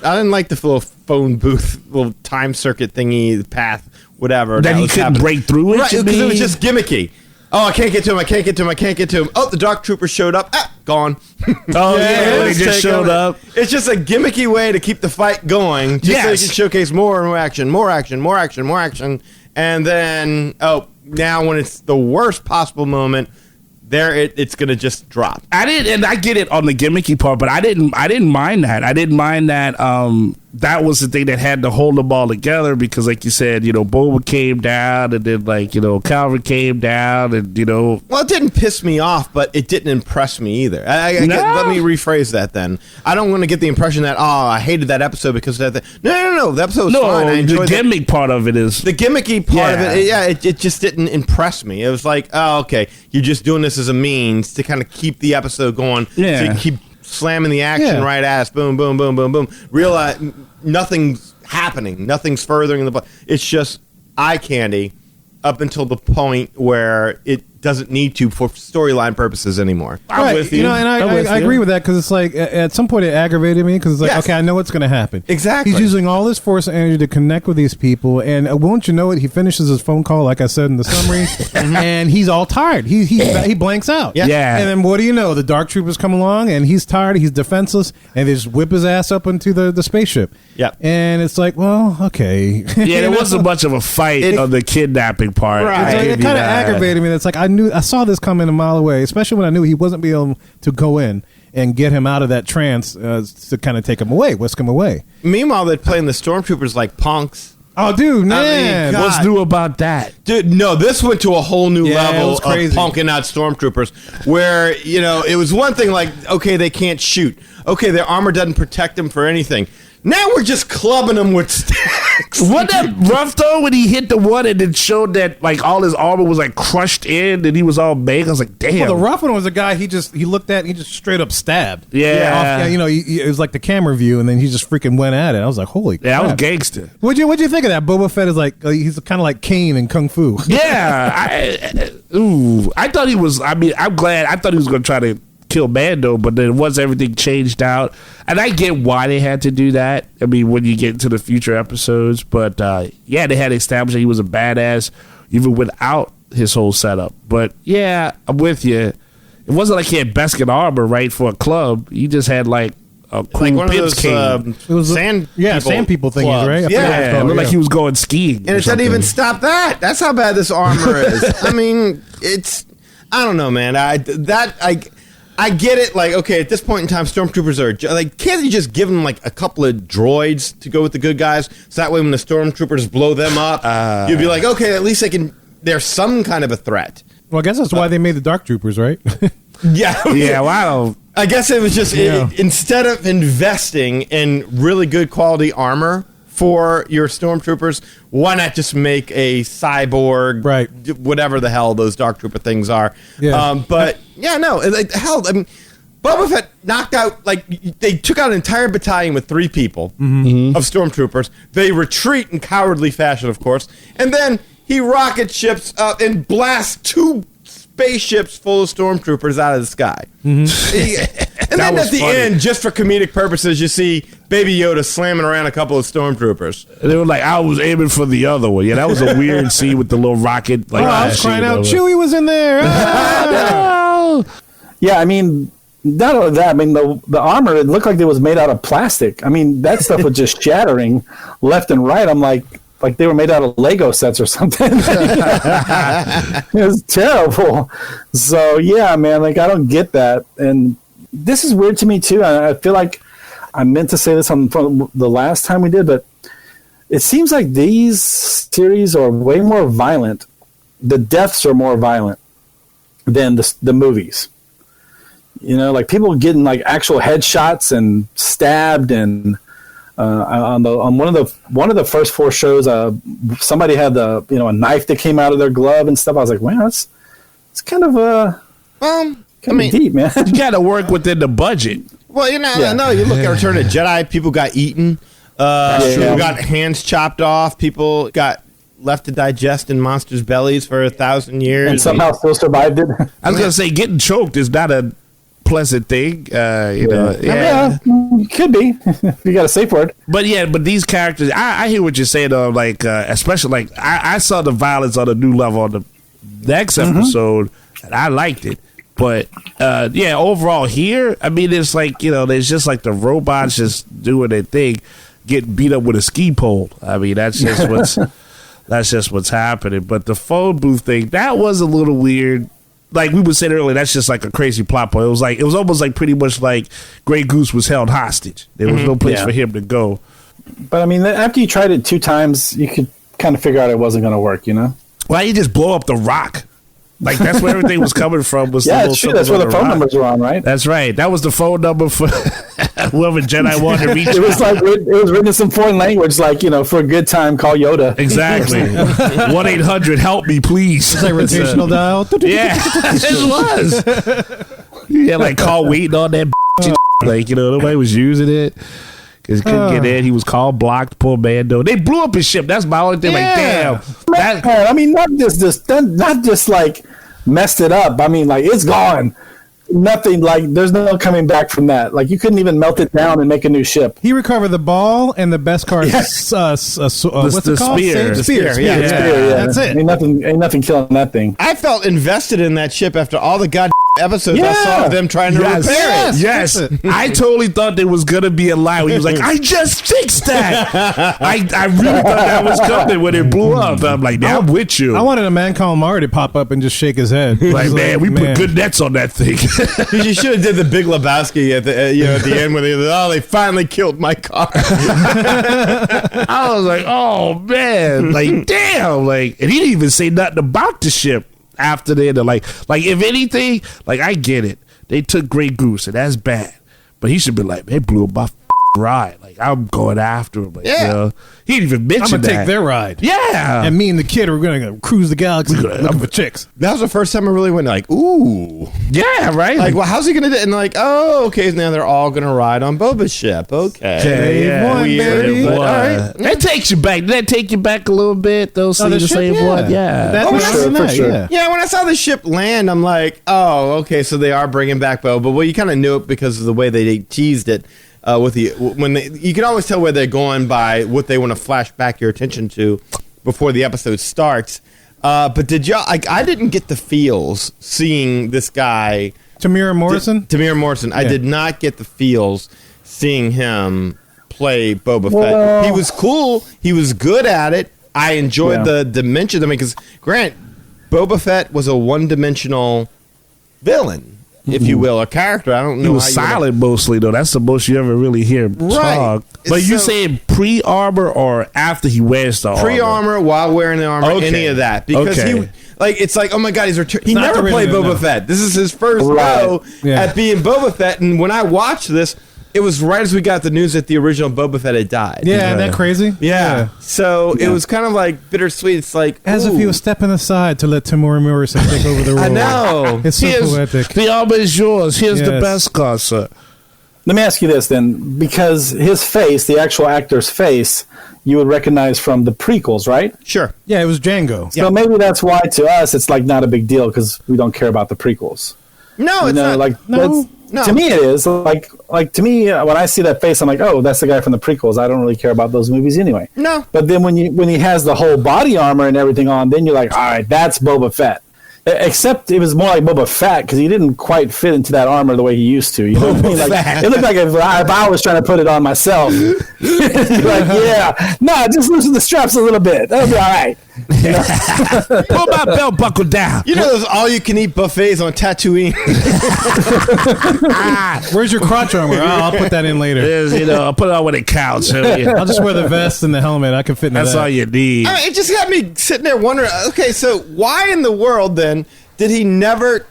I didn't like the little phone booth, little time circuit thingy, path, whatever. That he couldn't break through it, right? Because it was just gimmicky. Oh, I can't get to him. I can't get to him. I can't get to him. Oh, the Dark Trooper showed up. Gone. Oh, yeah, he just showed up. It's just a gimmicky way to keep the fight going, just so you can showcase more action, more action, more action, more action, and then now when it's the worst possible moment, it's gonna just drop. I get it on the gimmicky part, but I didn't mind that. I didn't mind that. That was the thing that had to hold them all together because, like you said, Boba came down, and then Calvin came down, and Well, it didn't piss me off, but it didn't impress me either. Let me rephrase that. Then I don't want to get the impression that I hated that episode because of that. No. The episode was fine. I enjoyed the gimmick part of it is the gimmicky part of it. It just didn't impress me. It was like, oh, okay, you're just doing this as a means to kind of keep the episode going. Yeah. So you keep slamming the action right ass, boom, boom, boom, boom, boom. Realize nothing's happening, nothing's furthering the plot. It's just eye candy up until the point where it doesn't need to for storyline purposes anymore. I'm with you. And I agree with that because it's like at some point it aggravated me because it's like, okay, I know what's going to happen. Exactly. He's using all this force energy to connect with these people, and won't you know it? He finishes his phone call, like I said in the summary, and he's all tired. He blanks out. Yeah. And then what do you know? The Dark Troopers come along, and he's tired. He's defenseless, and they just whip his ass up into the spaceship. Yep. And it's like, well, okay. Yeah, there wasn't much of a fight on the kidnapping part. Right. It kind of aggravated me. That's like I saw this coming a mile away, especially when I knew he wasn't being able to go in and get him out of that trance to kind of take him away, whisk him away. Meanwhile, they're playing the stormtroopers like punks. Oh, dude, man. What's new about that? Dude, no, this went to a whole new level of crazy. punking out stormtroopers where, it was one thing like, okay, they can't shoot. Okay, their armor doesn't protect them for anything. Now we're just clubbing them with sticks. Wasn't that rough though when he hit the one and it showed that like all his armor was like crushed in and he was all big? I was like, damn. Well, the rough one was a guy he looked at and he just straight up stabbed. Yeah. It was like the camera view and then he just freaking went at it. I was like, holy crap. Yeah, I was gangster. What'd you think of that? Boba Fett is like he's kind of like Kane in Kung Fu. Yeah. I thought he was. I mean, I'm glad. I thought he was going to try to kill Mando, but then once everything changed out, and I get why they had to do that. I mean, when you get into the future episodes, but they had established that he was a badass even without his whole setup. But yeah, I'm with you. It wasn't like he had Beskar armor, right, for a club. He just had like a cool like one of Pips those it was sand people thingies, clubs. right? Yeah, it looked like he was going skiing. And it doesn't even stop that. That's how bad this armor is. I mean, I don't know, man. I get it. Like, okay, at this point in time, stormtroopers are like, can't you just give them like a couple of droids to go with the good guys? So that way, when the stormtroopers blow them up, you'd be like, okay, at least they're some kind of a threat. Well, I guess that's why they made the Dark Troopers, right? Yeah. Yeah. Wow. I guess it was just instead of investing in really good quality armor for your stormtroopers, why not just make a cyborg, right? Whatever the hell those Dark Trooper things are. Yeah. Hell, I mean, Boba Fett knocked out, like, they took out an entire battalion with 3 people of stormtroopers. They retreat in cowardly fashion, of course, and then he rocket ships and blasts 2 spaceships full of stormtroopers out of the sky. And And that then was at the funny. end, just for comedic purposes, you see Baby Yoda slamming around a couple of stormtroopers. And they were like, I was aiming for the other one. Yeah, that was a weird scene with the little rocket. Like, I was crying out, Chewie was in there. No. Yeah, I mean, not only that, I mean, the armor, it looked like it was made out of plastic. I mean, that stuff was just shattering left and right. I'm like they were made out of Lego sets or something. It was terrible. So, yeah, man, like, I don't get that. And this is weird to me, too. I feel like I meant to say this on the last time we did, but it seems like these series are way more violent. The deaths are more violent than the movies. You know, like people getting like actual headshots and stabbed, and on one of the first 4 shows, somebody had a knife that came out of their glove and stuff. I was like, wow, it's kind of deep, man. You got to work within the budget. Well, no, you look at Return of the Jedi, people got eaten. People got hands chopped off. People got left to digest in monsters' bellies for 1,000 years. And somehow still survived it. I was going to say, getting choked is not a pleasant thing. Yeah, could be. If you got a safe word. But these characters, I hear what you're saying, though. Like, especially, like, I saw the violence on a new level on the next episode, and I liked it. But, overall here, I mean, it's like, there's just like the robots just doing their thing, getting beat up with a ski pole. I mean, that's just what's happening. But the phone booth thing, that was a little weird. Like we were saying earlier, that's just like a crazy plot point. It was almost like pretty much like Grey Goose was held hostage. There was no place for him to go. But I mean, after you tried it 2 times, you could kind of figure out it wasn't going to work, Why you just blow up the rock? Like that's where everything was coming from. Was it's true. That's where the phone numbers were on, right? That's right. That was the phone number for whoever Jedi wanted to reach. It was like it was written in some foreign language, like for a good time, call Yoda. Exactly. 1-800 help me, please. It's like rotational dial. Yeah, it was. Yeah, like call waiting on that. Like nobody was using it. Because he couldn't get in. He was called blocked. Poor Mando. They blew up his ship. That's my only thing. Yeah. Like, damn. I mean, not just like messed it up. I mean, like, it's gone. Nothing, like, there's no coming back from that. Like, you couldn't even melt it down and make a new ship. He recovered the ball and the best card. What's it called? Spear. Spear. Yeah. That's it. Ain't nothing killing that thing. I felt invested in that ship after all the goddamn episods I saw of them trying to repair it. Yes. I totally thought there was going to be a line where he was like, I just fixed that. I really thought that was coming when it blew up. I'm like, I'm with you. I wanted a man called Mari to pop up and just shake his head. Like, man, we put good nets on that thing. You should have did the Big Lebowski at the end where they finally killed my car. I was like, oh man, like damn, like, and he didn't even say nothing about the ship after that. Like if anything, like I get it, they took Grey Goose and that's bad, but he should be like, they blew up my ride. Like I'm going after him. Like, he didn't even mention I'm gonna that. take their ride. Yeah, and me and the kid are gonna cruise the galaxy looking for chicks. That was the first time I really went like, ooh, yeah, right. Like, well, how's he gonna do it? And like, oh, okay, now they're all gonna ride on Boba's ship. Okay, All right. That takes you back. Did that take you back a little bit? Those the same one, For sure. Yeah, when I saw the ship land, I'm like, oh, okay, so they are bringing back Boba. Well, you kind of knew it because of the way they teased it. You can always tell where they're going by what they want to flash back your attention to before the episode starts. But did y'all? I didn't get the feels seeing this guy, Tamir Morrison. Yeah. I did not get the feels seeing him play Boba Fett. He was cool. He was good at it. I enjoyed the dimension. I mean, because Grant, Boba Fett was a one-dimensional villain, if you will, a character. I don't know. He was silent mostly, though. That's the most you ever really hear him talk. But you saying pre-armor or after he wears the armor? Pre-armor, while wearing the armor, any of that. Because it's like, oh my God, he's returned. He never played Boba Fett. This is his first go at being Boba Fett. And when I watched this, it was right as we got the news that the original Boba Fett had died. Yeah, isn't that crazy? Yeah. So it was kind of like bittersweet. It's like, as if he was stepping aside to let Tamir Morrison take over the role. I know. It's so poetic. The armor is yours. Here's the best car, sir. Let me ask you this then, because his face, the actual actor's face, you would recognize from the prequels, right? Sure. Yeah, it was Django. So maybe that's why to us it's like not a big deal because we don't care about the prequels. No, it's not. Like No. To me, it is like to me when I see that face, I'm like, oh, that's the guy from the prequels. I don't really care about those movies anyway. No, but then when he has the whole body armor and everything on, then you're like, all right, that's Boba Fett. Except it was more like Boba Fett because he didn't quite fit into that armor the way he used to. You know what I mean? Like, it looked like if I was trying to put it on myself. Like, yeah, no, just loosen the straps a little bit. That'll be all right. You know? Pull my belt buckle down. You know those all-you-can-eat buffets on Tatooine? Where's your crotch armor? I'll put that in later. I'll put it on when it counts. So, yeah. I'll just wear the vest and the helmet. I can fit in That's that. all you need. I mean, it just got me sitting there wondering, okay, so why in the world, then, did he never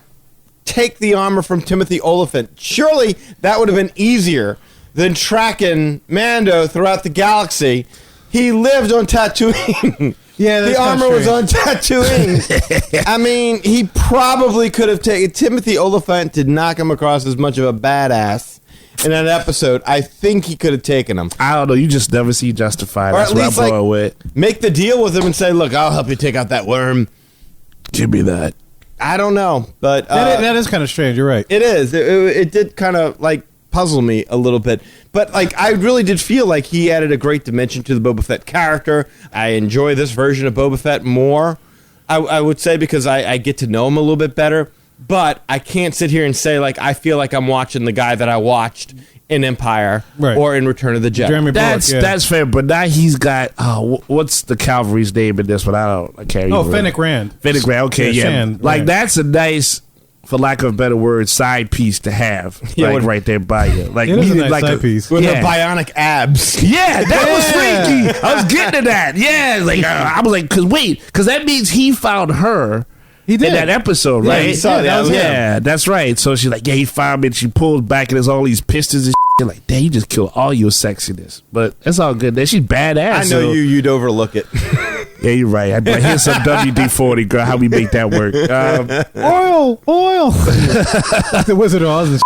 take the armor from Timothy Oliphant? Surely that would have been easier than tracking Mando throughout the galaxy. He lived on Tatooine. Yeah, the armor was on Tatooine. I mean, he probably could have taken... Timothy Oliphant did not come across as much of a badass in that episode. I think he could have taken him. I don't know. You just never see Justified. That's what I'm going with. Make the deal with him and say, look, I'll help you take out that worm. Give me that. I don't know, but that is kind of strange. You're right. It is. It did kind of like puzzle me a little bit, but like I really did feel like he added a great dimension to the Boba Fett character. I enjoy this version of Boba Fett more. I would say because I get to know him a little bit better, but I can't sit here and say like I feel like I'm watching the guy that I watched in Empire or in Return of the Jedi. That's fair, but now he's got what's the cavalry's name in this one? I can't remember. Fennec Rand. Fennec Rand. Okay, yeah. Shand, like Rand. that's a nice, for lack of a better word, side piece to have. Like right there by you. Like it is a nice like side piece with the bionic abs. Yeah, that was freaky. I was getting to that. Yeah, like I was like, because that means he found her. He did. In that episode, right? He saw that's right. So she's like, yeah, he found me. And she pulls back and there's all these pistons and shit. Like, damn, you just killed all your sexiness. But that's all good. Then she's badass. I know you'd overlook it. Yeah, you're right. But here's some WD-40, girl. How we make that work? Oil. The Wizard of Oz and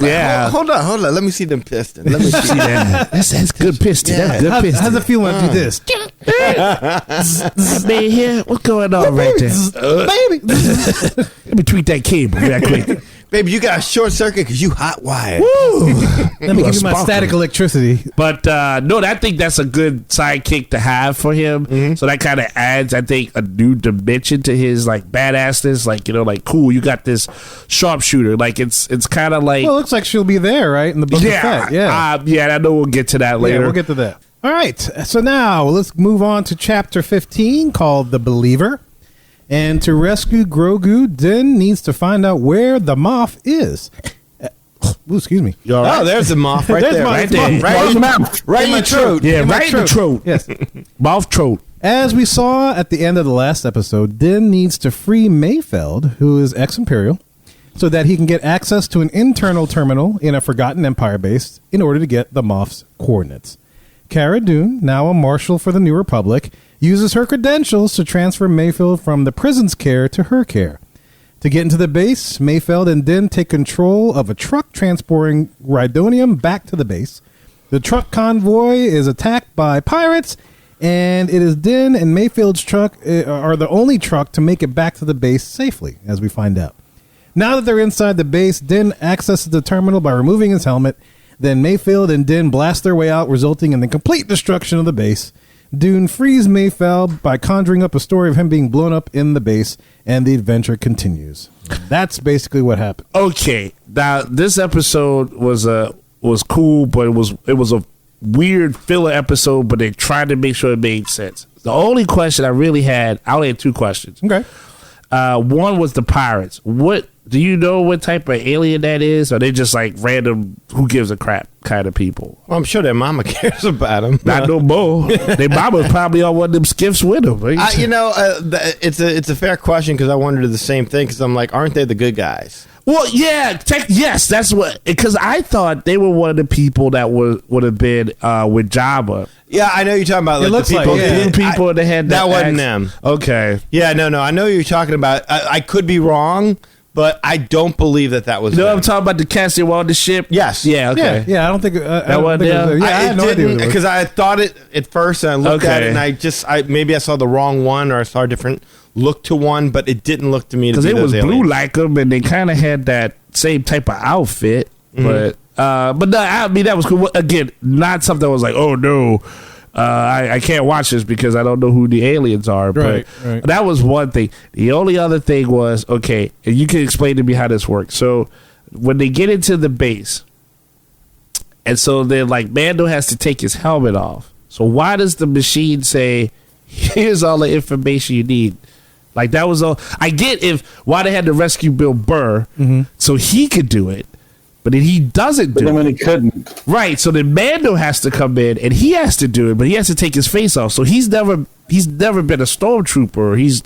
yeah. Hold on. Let me see them pistons. Let me see that. That's good piston. That's good piston. How's it feel when I do this? Man, here, what's going on right there? Baby. Let me tweet that cable real quick. Baby, you got a short circuit because you hot wired. Let me give you my static electricity. But no, I think that's a good sidekick to have for him. Mm-hmm. So that kind of adds, I think, a new dimension to his like badassness. Like, like cool, you got this sharpshooter. Like it's kind of like. Well, it looks like she'll be there, right? In the Book of Fett. Yeah, I know we'll get to that later. Yeah, we'll get to that. All right, so now let's move on to chapter 15 called The Believer. And to rescue Grogu, Din needs to find out where the Moff is. Ooh, excuse me. Oh, there's the Moff right there. Right there. Right in your mouth. Right in your throat. Yeah, right in the throat. Yes. Mouth throat. As we saw at the end of the last episode, Din needs to free Mayfeld, who is ex-Imperial, so that he can get access to an internal terminal in a Forgotten Empire base in order to get the Moff's coordinates. Cara Dune, now a marshal for the New Republic, uses her credentials to transfer Mayfeld from the prison's care to her care. To get into the base, Mayfeld and Din take control of a truck transporting Rhydonium back to the base. The truck convoy is attacked by pirates, and it is Din and Mayfeld's truck are the only truck to make it back to the base safely, as we find out. Now that they're inside the base, Din accesses the terminal by removing his helmet. Then Mayfeld and Din blast their way out, resulting in the complete destruction of the base. Dune frees Mayfeld by conjuring up a story of him being blown up in the base, and the adventure continues. That's basically what happened. Okay, now this episode was cool, but it was a weird filler episode, but they tried to make sure it made sense. The only question I really had, I only had two questions. Okay. One was the pirates. Do you know what type of alien that is? Or are they just like random, who gives a crap kind of people? Well, I'm sure their mama cares about them. Not no more. Their mama's probably on one of them skiffs with them. Right? It's a fair question because I wondered the same thing because I'm like, aren't they the good guys? Well, yeah, yes, that's what. Because I thought they were one of the people that would have been with Jabba. Yeah, I know you're talking about like the people that had that wasn't axe. them. Okay. Yeah, no, I know you're talking about. I could be wrong, but I don't believe that was. No, them. I'm talking about the casting on the ship. Yes. Yeah. Okay. Yeah. I don't think that one. Yeah. I had no idea because I thought it at first, and I looked at it, and maybe I saw the wrong one, or I saw a different look to one, but it didn't look to me to be because it was blue aliens. like them, and they kind of had that same type of outfit. But no, I mean that was cool. Again, not something I was like, oh no. I can't watch this because I don't know who the aliens are. But that was one thing. The only other thing was, okay, and you can explain to me how this works. So when they get into the base, and so then like Mando has to take his helmet off. So why does the machine say, here's all the information you need? Like that was all. I get why they had to rescue Bill Burr so he could do it. But then he doesn't do it. But then when he couldn't. Right. So then Mando has to come in and he has to do it, but he has to take his face off. So he's never been a stormtrooper. He's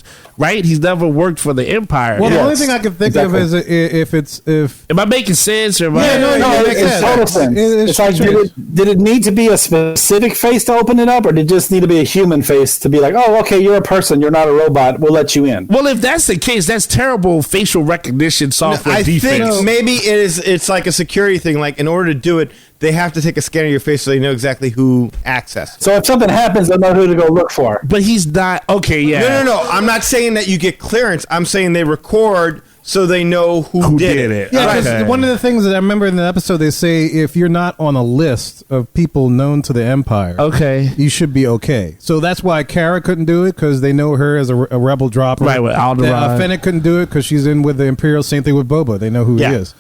never worked for the Empire. Well, the only thing I can think of is if am I making sense or no, it makes total sense. It's like did it need to be a specific face to open it up, or did it just need to be a human face to be like, oh, okay, you're a person, you're not a robot, we'll let you in? Well, if that's the case, that's terrible facial recognition software. I think maybe it's like a security thing. Like in order to do it, they have to take a scan of your face so they know exactly who accessed it. So if something happens, they'll know who to go look for. But he's not okay. Yeah. No. I'm not saying that you get clearance. I'm saying they record so they know who did it. Yeah, because one of the things that I remember in the episode, they say if you're not on a list of people known to the Empire, you should be okay. So that's why Kara couldn't do it, because they know her as a rebel dropper. Right, with Alderaan. Fennec couldn't do it because she's in with the Imperial. Same thing with Boba. They know who he is.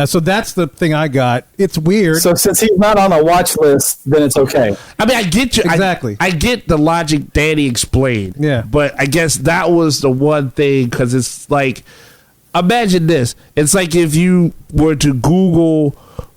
So that's the thing I got. It's weird. So since he's not on a watch list, then it's okay. I mean, I get you. Exactly. I get the logic Danny explained. Yeah. But I guess that was the one thing, because it's like, imagine this. It's like if you were to Google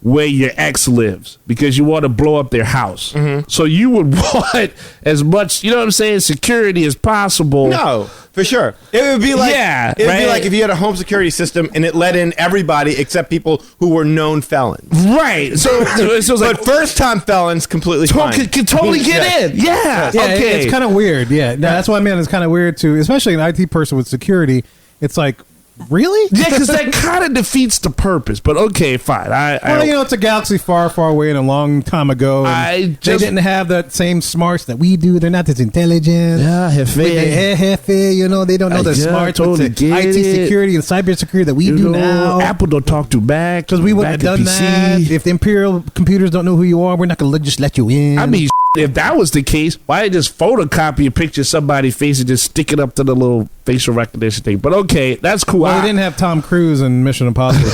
where your ex lives because you want to blow up their house. So you would want as much, you know what I'm saying, security as possible. No, for sure. It would be like be like if you had a home security system and it let in everybody except people who were known felons. Right. So it was like, but first-time felons completely fine. Can totally get in. Yeah. Okay. It's kind of weird. Yeah. No, that's why I mean it's kind of weird too, especially an IT person with security. It's like, really? Yeah, because that kind of defeats the purpose. But okay, fine. It's a galaxy far, far away and a long time ago. They didn't have that same smarts that we do. They're not as intelligent. Yeah, Jefe, you know, they don't know the smarts totally with the IT security and cybersecurity that we do now. Apple don't talk to Mac. Because we wouldn't have done that. If the Imperial computers don't know who you are, we're not going to just let you in. I mean, if that was the case, why just photocopy a picture of somebody's face and just stick it up to the little facial recognition thing? But okay, that's cool. Well, they didn't have Tom Cruise in Mission Impossible.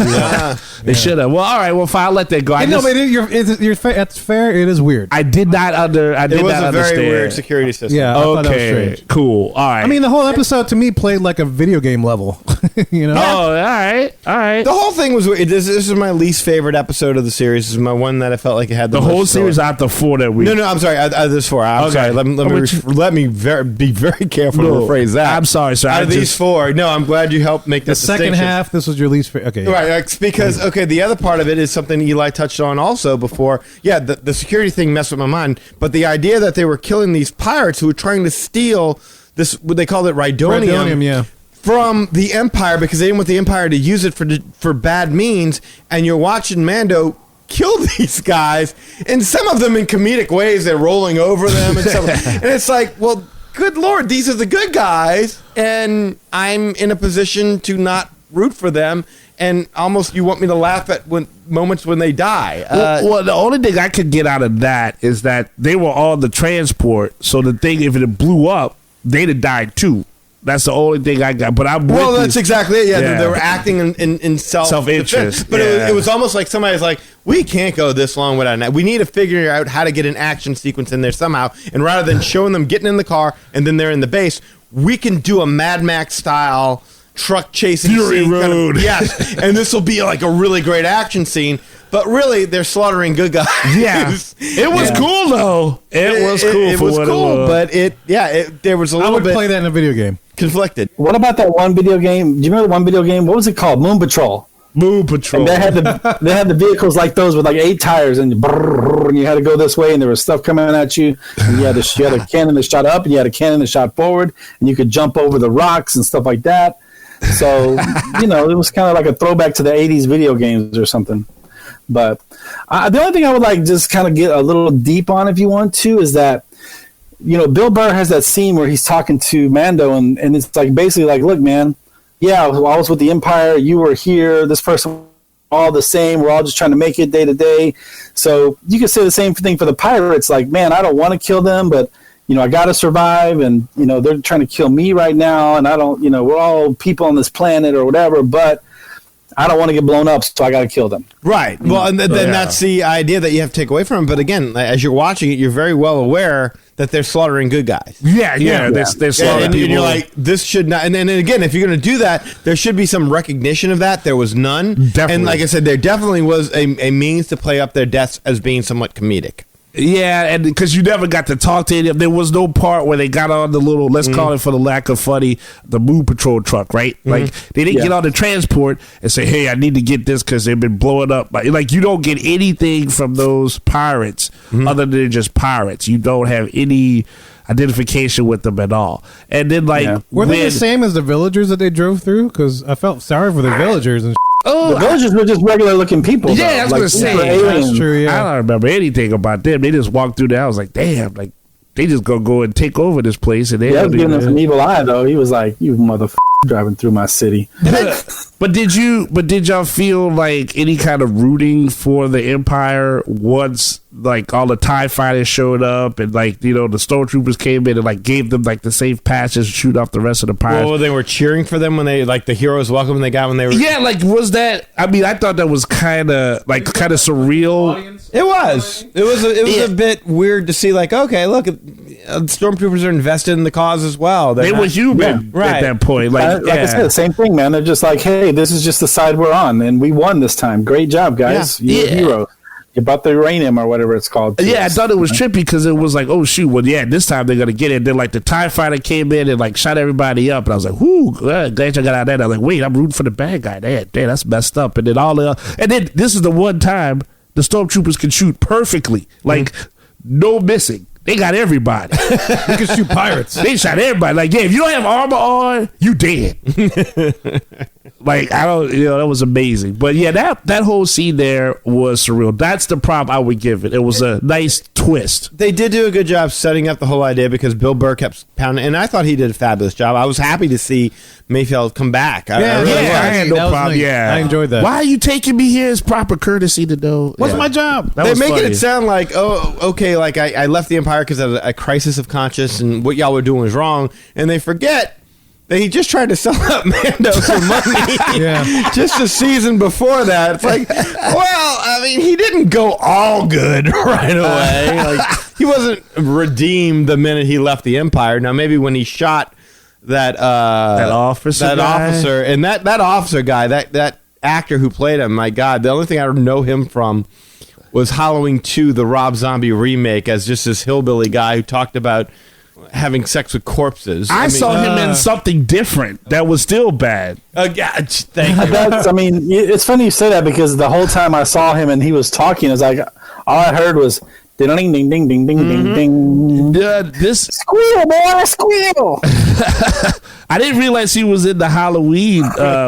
They should have. Well, all right. Well, fine. I'll let that go. That's fair. It is weird. I did not understand. It was a very weird security system. Yeah. I thought that was strange. Cool. All right. I mean, the whole episode to me played like a video game level. You know? Oh, all right. The whole thing was weird. This is my least favorite episode of the series. This is my one that I felt like it had the whole series out the four that we. No. I'm sorry. There's four. I'm sorry. Let me be very careful to rephrase that. I'm sorry, sir. Out of these four, no, I'm glad you helped make the second half. This was your least favorite. Okay, right? Because the other part of it is something Eli touched on also before. Yeah, the security thing messed with my mind, but the idea that they were killing these pirates who were trying to steal this, what they called it, Rhydonium, from the Empire, because they didn't want the Empire to use it for bad means, and you're watching Mando kill these guys, and some of them in comedic ways. They're rolling over them and stuff. And it's like, well, good Lord, these are the good guys, and I'm in a position to not root for them, and almost you want me to laugh at moments when they die. Well, the only thing I could get out of that is that they were on the transport, so the thing, if it blew up, they'd have died too. That's the only thing I got. But that's exactly it. Yeah, they were acting in self-interest. But it was almost like somebody's like, we can't go this long without that. We need to figure out how to get an action sequence in there somehow. And rather than showing them getting in the car and then they're in the base, we can do a Mad Max style truck chasing Fury Road. Yes, and this will be like a really great action scene. But really, they're slaughtering good guys. Yeah, it was cool though. It was cool, but there was a little bit. I would play that in a video game. Conflicted. What about that one video game? Do you remember one video game? What was it called? Moon Patrol. Moon Patrol. And they had the vehicles like those with like 8 tires, and you had to go this way, and there was stuff coming at you. And you had a cannon that shot up, and you had a cannon that shot forward, and you could jump over the rocks and stuff like that. So, it was kind of like a throwback to the 80s video games or something. But the only thing I would like just kind of get a little deep on, if you want to, is that, Bill Burr has that scene where he's talking to Mando, and it's like basically like, look, man, yeah, I was with the Empire, you were here, this person, all the same, we're all just trying to make it day to day. So you could say the same thing for the pirates, like, man, I don't want to kill them, but I got to survive, and they're trying to kill me right now, and I don't, we're all people on this planet or whatever, but I don't want to get blown up, so I got to kill them. Right. Well, and then that's the idea that you have to take away from it. But again, as you're watching it, you're very well aware that they're slaughtering good guys. Yeah. They're slaughtering people. And you're like, this should not. And then again, if you're going to do that, there should be some recognition of that. There was none. Definitely. And like I said, there definitely was a means to play up their deaths as being somewhat comedic. Yeah, and because you never got to talk to any, there was no part where they got on the little, let's call it for the lack of funny, the MOW patrol truck, right? Like, they didn't get on the transport and say, hey, I need to get this because they've been blowing up. Like, you don't get anything from those pirates other than just pirates. You don't have any identification with them at all. And then, were they the same as the villagers that they drove through? Because I felt sorry for the villagers and the villagers were just regular looking people. Yeah, I was going to say. That's true, yeah. I don't remember anything about them. They just walked through there. I was like, damn, like, they just going to go and take over this place. And they was giving us an evil eye, though. He was like, you motherfucker driving through my city. But did y'all feel like any kind of rooting for the Empire once like all the TIE fighters showed up and like, the stormtroopers came in and like gave them like the safe passage to shoot off the rest of the pirates? Well, they were cheering for them when they like the heroes welcome they got when they were. Yeah, like was that? I mean, I thought that was kind of surreal. It was. It was a bit weird to see. Like, okay, look, stormtroopers are invested in the cause as well. They were human at that point. Like I said, the same thing, man. They're just like, hey, this is just the side we're on, and we won this time. Great job, guys. You're a hero. You bought the uranium or whatever it's called. Yeah, I thought it was trippy because it was like, oh shoot, well yeah, this time they're gonna get it. Then like the TIE fighter came in and like shot everybody up, and I was like, whoo, glad I got out of that. I was like, wait, I'm rooting for the bad guy. Damn, that's messed up. And then this is the one time the stormtroopers can shoot perfectly, like no missing. They got everybody. They can shoot pirates. They shot everybody. Like, yeah, if you don't have armor on, you dead. Like, I don't, that was amazing. But yeah, that whole scene there was surreal. That's the prop I would give it. It was a nice twist. They did do a good job setting up the whole idea because Bill Burr kept pounding, and I thought he did a fabulous job. I was happy to see Mayfeld come back. I had no problem. Nice. Yeah, I enjoyed that. Why are you taking me here? It's proper courtesy to know. What's my job? They're making it sound like, oh, okay, like I left the Empire because of a crisis of conscience and what y'all were doing was wrong, and they forget that he just tried to sell out Mando for money just a season before that. It's like, well, I mean, he didn't go all good right away. Like, he wasn't redeemed the minute he left the Empire. Now, maybe when he shot that officer, and that officer guy, that actor who played him, my God, the only thing I know him from was Halloween 2, the Rob Zombie remake, as just this hillbilly guy who talked about having sex with corpses. I saw him in something different that was still bad. Thank you. It's funny you say that because the whole time I saw him and he was talking, it's like all I heard was ding ding ding ding ding ding ding. This squeal, boy, squeal. I didn't realize he was in the Halloween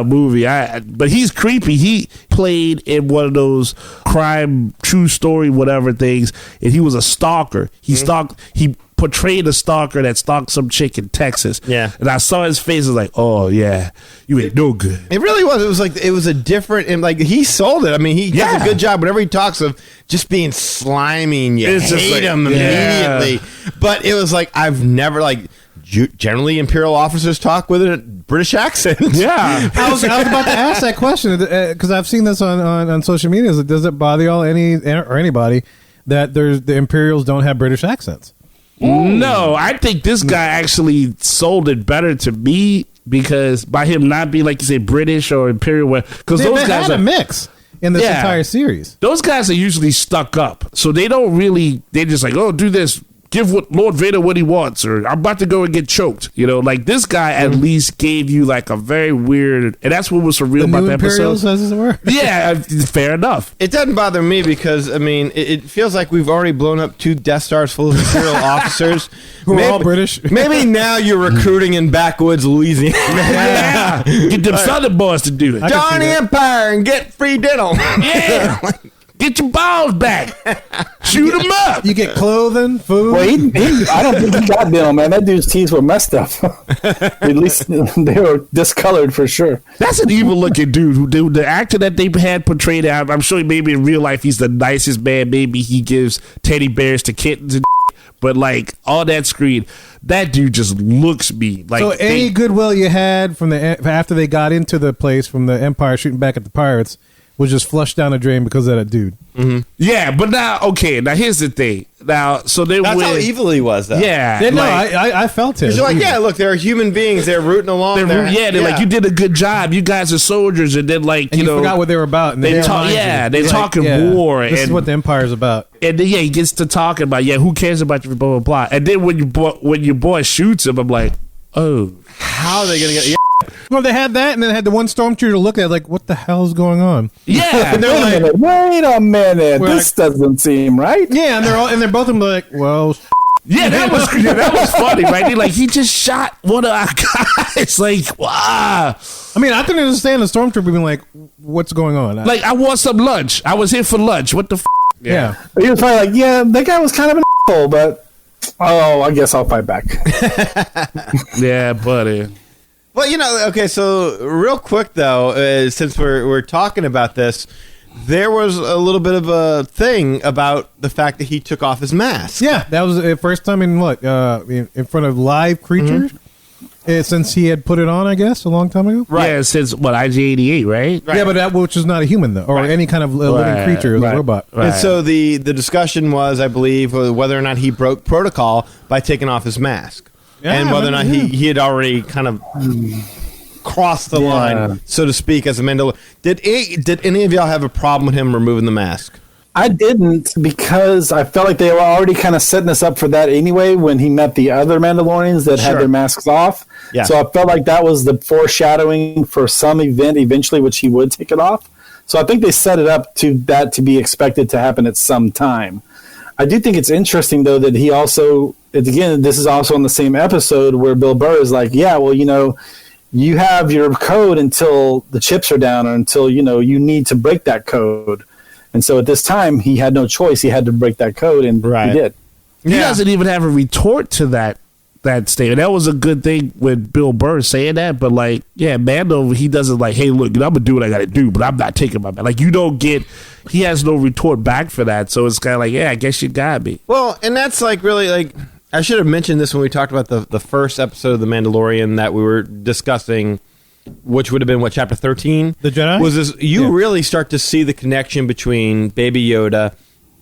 movie. But he's creepy. He played in one of those crime, true story, whatever things, and he was a stalker. He portrayed a stalker that stalked some chick in Texas. Yeah. And I saw his face. I was like, oh, yeah, you ain't no good. It really was. It was like, it was a different, and like, he sold it. I mean, he does a good job whenever he talks of just being slimy and you hate him immediately. But it was like, I've never, like, generally imperial officers talk with a British accent. Yeah. I was about to ask that question because I've seen this on social media. Does it bother y'all anybody that the Imperials don't have British accents? No, I think this guy actually sold it better to me because by him not being, like you say, British or Imperial, because those guys are a mix in this entire series. Those guys are usually stuck up, so they don't really. They're just like, oh, do this. give what Lord Vader what he wants, or I'm about to go and get choked. You know, like this guy at least gave you like a very weird, and that's what was so real about the episode. As it were. Yeah, fair enough. It doesn't bother me because, I mean, it feels like we've already blown up 2 Death Stars full of Imperial officers. Who are all British. Maybe now you're recruiting in backwoods Louisiana. Yeah. Get them Southern boys to do it. Join the Empire and get free dental. Yeah. Get your balls back. Shoot them up. You get clothing, food. Well, I don't think he got dental, man. That dude's teeth were messed up. At least they were discolored for sure. That's an evil looking dude. The actor that they had portrayed out, I'm sure maybe in real life he's the nicest man. Maybe he gives teddy bears to kittens and but like all that screen, that dude just looks mean. Like, so any goodwill you had from after they got into the place from the Empire shooting back at the pirates was just flushed down the drain because of that dude. Mm-hmm. Yeah, but now here's the thing. Now, so they that's how evil he was, though. Yeah, no, I felt it. You're like, yeah, look, they're human beings. They're rooting along. They're like, you did a good job. You guys are soldiers, and then like you know, forgot what they were about. And they're talking war. This is what the Empire's about. And then he gets to talking about who cares about you, blah blah blah. And then when your boy shoots him, I'm like, oh, how are they gonna get? Yeah. Well, they had that, and then they had the one stormtrooper to look at, like, what the hell is going on? Yeah, and they're like, wait a minute, this doesn't seem right. Yeah, and they're both like, well, yeah, that was funny, right? He just shot one of our guys. Like, wow. I mean, I couldn't understand the stormtrooper being like, what's going on? Like, I want some lunch. I was here for lunch. What the f? Yeah. He was probably like, yeah, that guy was kind of an asshole, but I guess I'll fight back. Yeah, buddy. Well, okay, so real quick, though, since we're talking about this, there was a little bit of a thing about the fact that he took off his mask. Yeah, that was the first time in in front of live creatures? Mm-hmm. Since he had put it on, I guess, a long time ago? Right. Yeah, since, IG-88, right? Yeah, but that which is not a human, though, or any kind of living creature, it was a robot. Right. And so the discussion was, I believe, whether or not he broke protocol by taking off his mask. Yeah, and whether or not he had already kind of crossed the line, so to speak, as a Mandalorian. Did any of y'all have a problem with him removing the mask? I didn't, because I felt like they were already kind of setting us up for that anyway when he met the other Mandalorians that had their masks off. Yeah. So I felt like that was the foreshadowing for some event eventually, which he would take it off. So I think they set it up to that to be expected to happen at some time. I do think it's interesting, though, that he also, again, this is also on the same episode where Bill Burr is like, yeah, well, you have your code until the chips are down or until, you need to break that code. And so at this time, he had no choice. He had to break that code, and he did. He doesn't even have a retort to that statement. That was a good thing with Bill Burr saying that, but Mando, he doesn't like, hey, look, I'm going to do what I got to do, but I'm not taking my back. Like, you don't get, he has no retort back for that, so it's kind of like, yeah, I guess you got me. Well, and that's really I should have mentioned this when we talked about the first episode of The Mandalorian that we were discussing, which would have been, chapter 13? The Jedi? Was this, really start to see the connection between Baby Yoda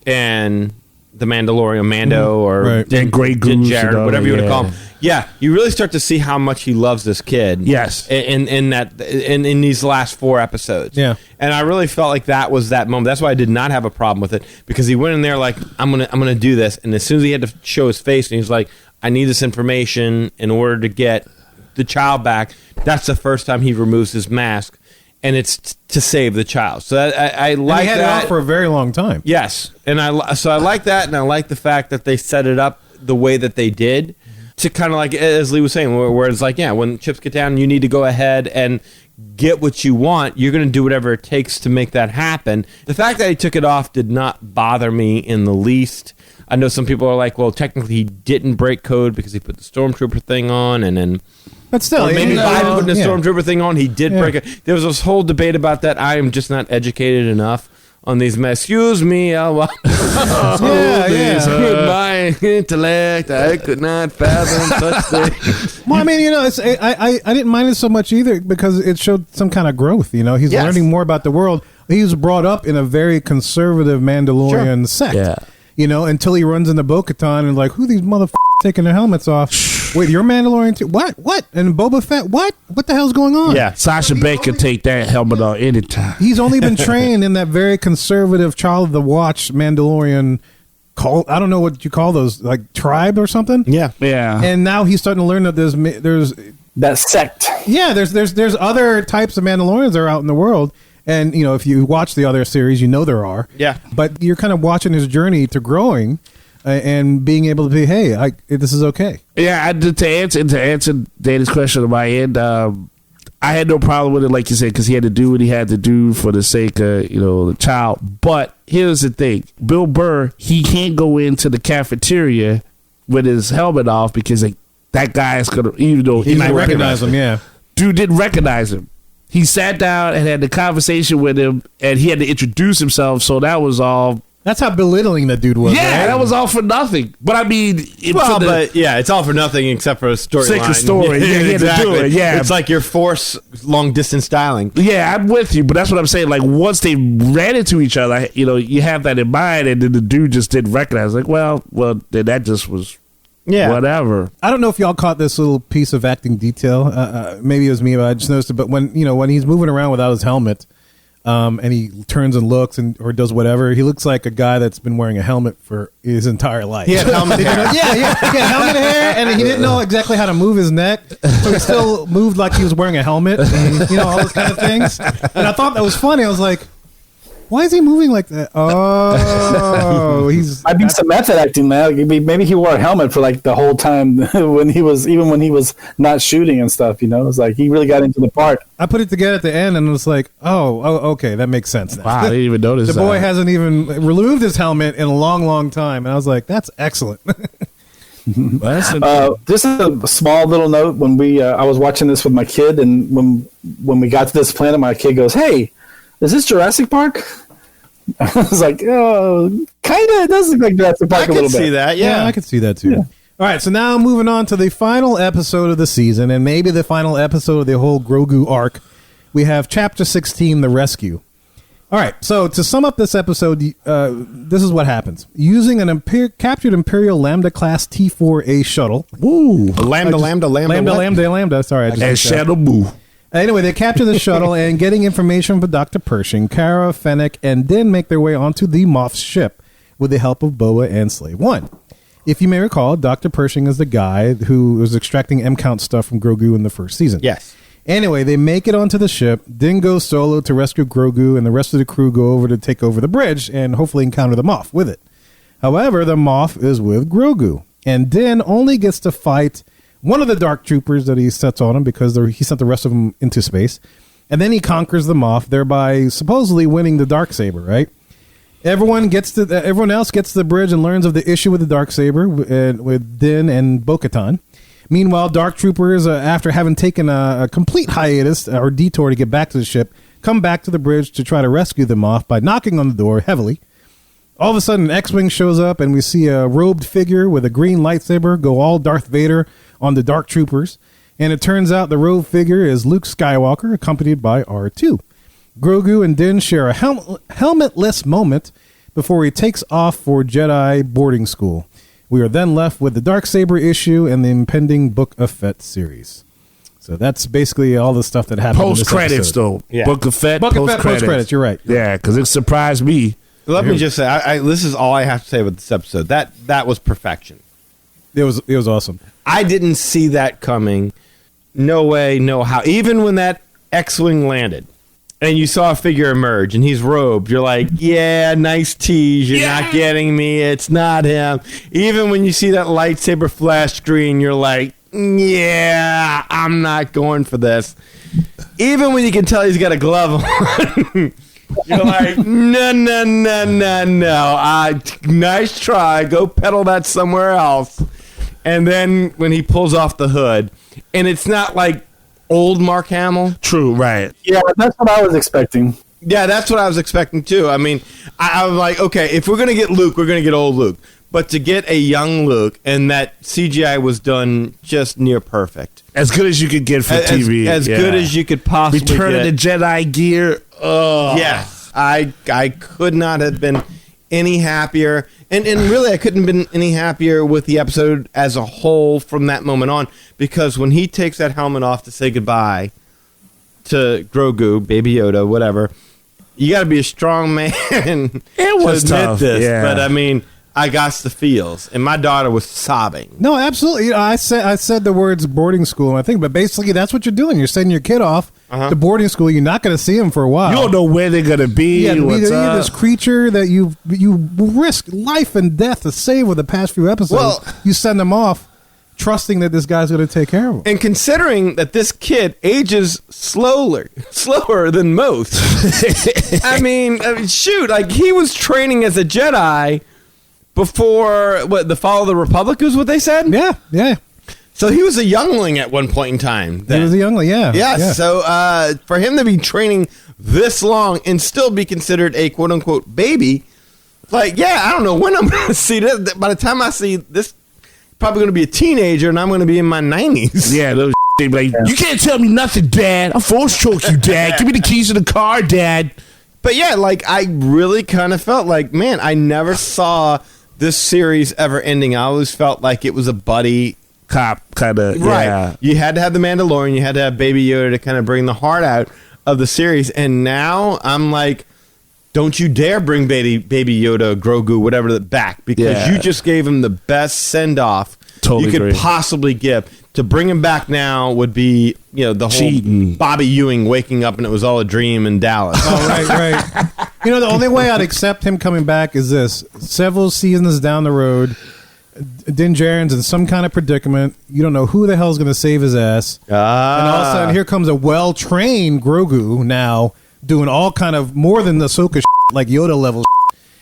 and the Mandalorian, Mando, or and Grey Goose, Jared, whatever you want to call him. Yeah, you really start to see how much he loves this kid. Yes, in these last 4 episodes. Yeah, and I really felt like that was that moment. That's why I did not have a problem with it, because he went in there like, I'm gonna do this, and as soon as he had to show his face, and he's like, I need this information in order to get the child back. That's the first time he removes his mask. And it's to save the child. So I like that. He had it off for a very long time. Yes, and I like that, and I like the fact that they set it up the way that they did, to kind of like, as Lee was saying, where it's like, yeah, when chips get down, you need to go ahead and get what you want. You're going to do whatever it takes to make that happen. The fact that he took it off did not bother me in the least. I know some people are like, well, technically he didn't break code because he put the Stormtrooper thing on, and then... But still, maybe by putting the Stormtrooper thing on, he did break it. There was this whole debate about that. I am just not educated enough on these masks. Excuse me, my intellect, I could not fathom such things. Well, I mean, I didn't mind it so much either, because it showed some kind of growth. He's learning more about the world. He was brought up in a very conservative Mandalorian sect. Yeah. Until he runs into Bo-Katan and like, who are these motherfuckers taking their helmets off? Wait, you're Mandalorian too? What? And Boba Fett? What the hell's going on? Yeah, Sasha Banks could take that helmet off anytime. He's only been trained in that very conservative, child of the watch Mandalorian I don't know what you call those, like tribe or something. Yeah. And now he's starting to learn that there's that sect. Yeah, there's other types of Mandalorians that are out in the world. And, if you watch the other series, there are. Yeah. But you're kind of watching his journey to growing and being able to be, hey, this is okay. Yeah, to answer Danny's question on my end, I had no problem with it, like you said, because he had to do what he had to do for the sake of, the child. But here's the thing. Bill Burr, he can't go into the cafeteria with his helmet off because that guy is going to, even though he might recognize him, yeah. Dude didn't recognize him. He sat down and had the conversation with him, and he had to introduce himself, so that was all. That's how belittling that dude was. Yeah, right? that was all for nothing. But I mean, it's all for nothing except for a storyline. Story. Yeah, he had to do it. Yeah, it's like your force long distance styling. Yeah, I'm with you, but that's what I'm saying. Like once they ran into each other, you have that in mind, and then the dude just didn't recognize. Like, well, then that just was. Yeah, whatever. I don't know if y'all caught this little piece of acting detail. Maybe it was me, but I just noticed it. But when he's moving around without his helmet, and he turns and looks or does whatever, he looks like a guy that's been wearing a helmet for his entire life. He had helmet hair. Yeah, helmet hair, and he didn't know exactly how to move his neck, so he still moved like he was wearing a helmet, and all those kind of things. And I thought that was funny. I was like, why is he moving like that? Oh, Might be some method acting, man. Maybe he wore a helmet for like the whole time when he was not shooting and stuff. It's like he really got into the part. I put it together at the end and it was like, oh, okay, that makes sense now. Wow, I didn't even notice the boy hasn't even removed his helmet in a long, long time, and I was like, that's excellent. Just a small little note. When I was watching this with my kid, and when we got to this planet, my kid goes, "Hey, is this Jurassic Park?" I was like, oh, kind of. It does look like Jurassic Park a little bit. I can see that, yeah. I can see that, too. Yeah. All right, so now moving on to the final episode of the season, and maybe the final episode of the whole Grogu arc, we have Chapter 16, The Rescue. All right, so to sum up this episode, this is what happens. Using an captured Imperial Lambda-class T-4A shuttle. Woo! Lambda. Sorry, I just... And Shadow Boo. Anyway, they capture the shuttle and getting information from Dr. Pershing, Kara, Fennec, and then make their way onto the Moff's ship with the help of Boa and Slave One. If you may recall, Dr. Pershing is the guy who was extracting M-count stuff from Grogu in the first season. Yes. Anyway, they make it onto the ship, then go solo to rescue Grogu, and the rest of the crew go over to take over the bridge and hopefully encounter the Moff with it. However, the Moff is with Grogu, and Din only gets to fight one of the Dark Troopers that he sets on him because he sent the rest of them into space. And then he conquers the Moff, thereby supposedly winning the Darksaber, right? Everyone else gets to the bridge and learns of the issue with the Darksaber with Din and Bo-Katan. Meanwhile, Dark Troopers, after having taken a complete hiatus or detour to get back to the ship, come back to the bridge to try to rescue the Moff by knocking on the door heavily. All of a sudden, an X-Wing shows up, and we see a robed figure with a green lightsaber go all Darth Vader on the Dark Troopers, and it turns out the robed figure is Luke Skywalker, accompanied by R2. Grogu and Din share a helmetless moment before he takes off for Jedi boarding school. We are then left with the Darksaber issue and the impending Book of Fett series. So that's basically all the stuff that happened. Post credits, though. Yeah. Book of Fett. Post credits. You're right. Yeah, because it surprised me. Let me just say, this is all I have to say about this episode. That was perfection. It was awesome. I didn't see that coming. No way, no how. Even when that X-Wing landed and you saw a figure emerge and he's robed, you're like, yeah, nice tease. You're not getting me. It's not him. Even when you see that lightsaber flash screen, you're like, yeah, I'm not going for this. Even when you can tell he's got a glove on, you're like, no. Nice try. Go peddle that somewhere else. And then when he pulls off the hood, and it's not like old Mark Hamill. True, right. Yeah, that's what I was expecting. Yeah, that's what I was expecting too. I mean, I was like, okay, if we're going to get Luke, we're going to get old Luke. But to get a young Luke, and that CGI was done just near perfect. As good as you could get for TV. As good as you could possibly Return get. of the Jedi gear. Oh. Yes. I could not have been any happier. And really, I couldn't have been any happier with the episode as a whole from that moment on. Because when he takes that helmet off to say goodbye to Grogu, Baby Yoda, whatever, you got to be a strong man it was to admit tough. this. Yeah. But I mean, I got the feels, and my daughter was sobbing. No, absolutely. You know, I said the words boarding school, I think, but basically that's what you're doing. You're sending your kid off to boarding school. You're not going to see him for a while. You don't know where they're going to be. Yeah, this creature that you risk life and death to save with the past few episodes. Well, you send them off, trusting that this guy's going to take care of him. And considering that this kid ages slower than most, I mean, shoot, like he was training as a Jedi before the fall of the Republic is what they said. Yeah. So he was a youngling at one point in time. He was a youngling, yeah. Yeah. So for him to be training this long and still be considered a quote unquote baby, like, yeah, I don't know when I'm going to see this. By the time I see this, probably going to be a teenager, and I'm going to be in my 90s. Yeah, those like, you can't tell me nothing, Dad. I'll force choke you, Dad. Give me the keys to the car, Dad. But yeah, like I really kind of felt like, man, I never saw this series ever ending. I always felt like it was a buddy cop kind of. Right. Yeah. You had to have the Mandalorian. You had to have Baby Yoda to kind of bring the heart out of the series. And now I'm like, don't you dare bring Baby Yoda, Grogu, whatever, back, because you just gave him the best send off you could possibly give. To bring him back now would be, the whole Bobby Ewing waking up and it was all a dream in Dallas. Oh, right. The only way I'd accept him coming back is this. Several seasons down the road, Din Djarin's in some kind of predicament. You don't know who the hell's going to save his ass. And all of a sudden, here comes a well-trained Grogu now doing all kind of more than the Ahsoka like Yoda level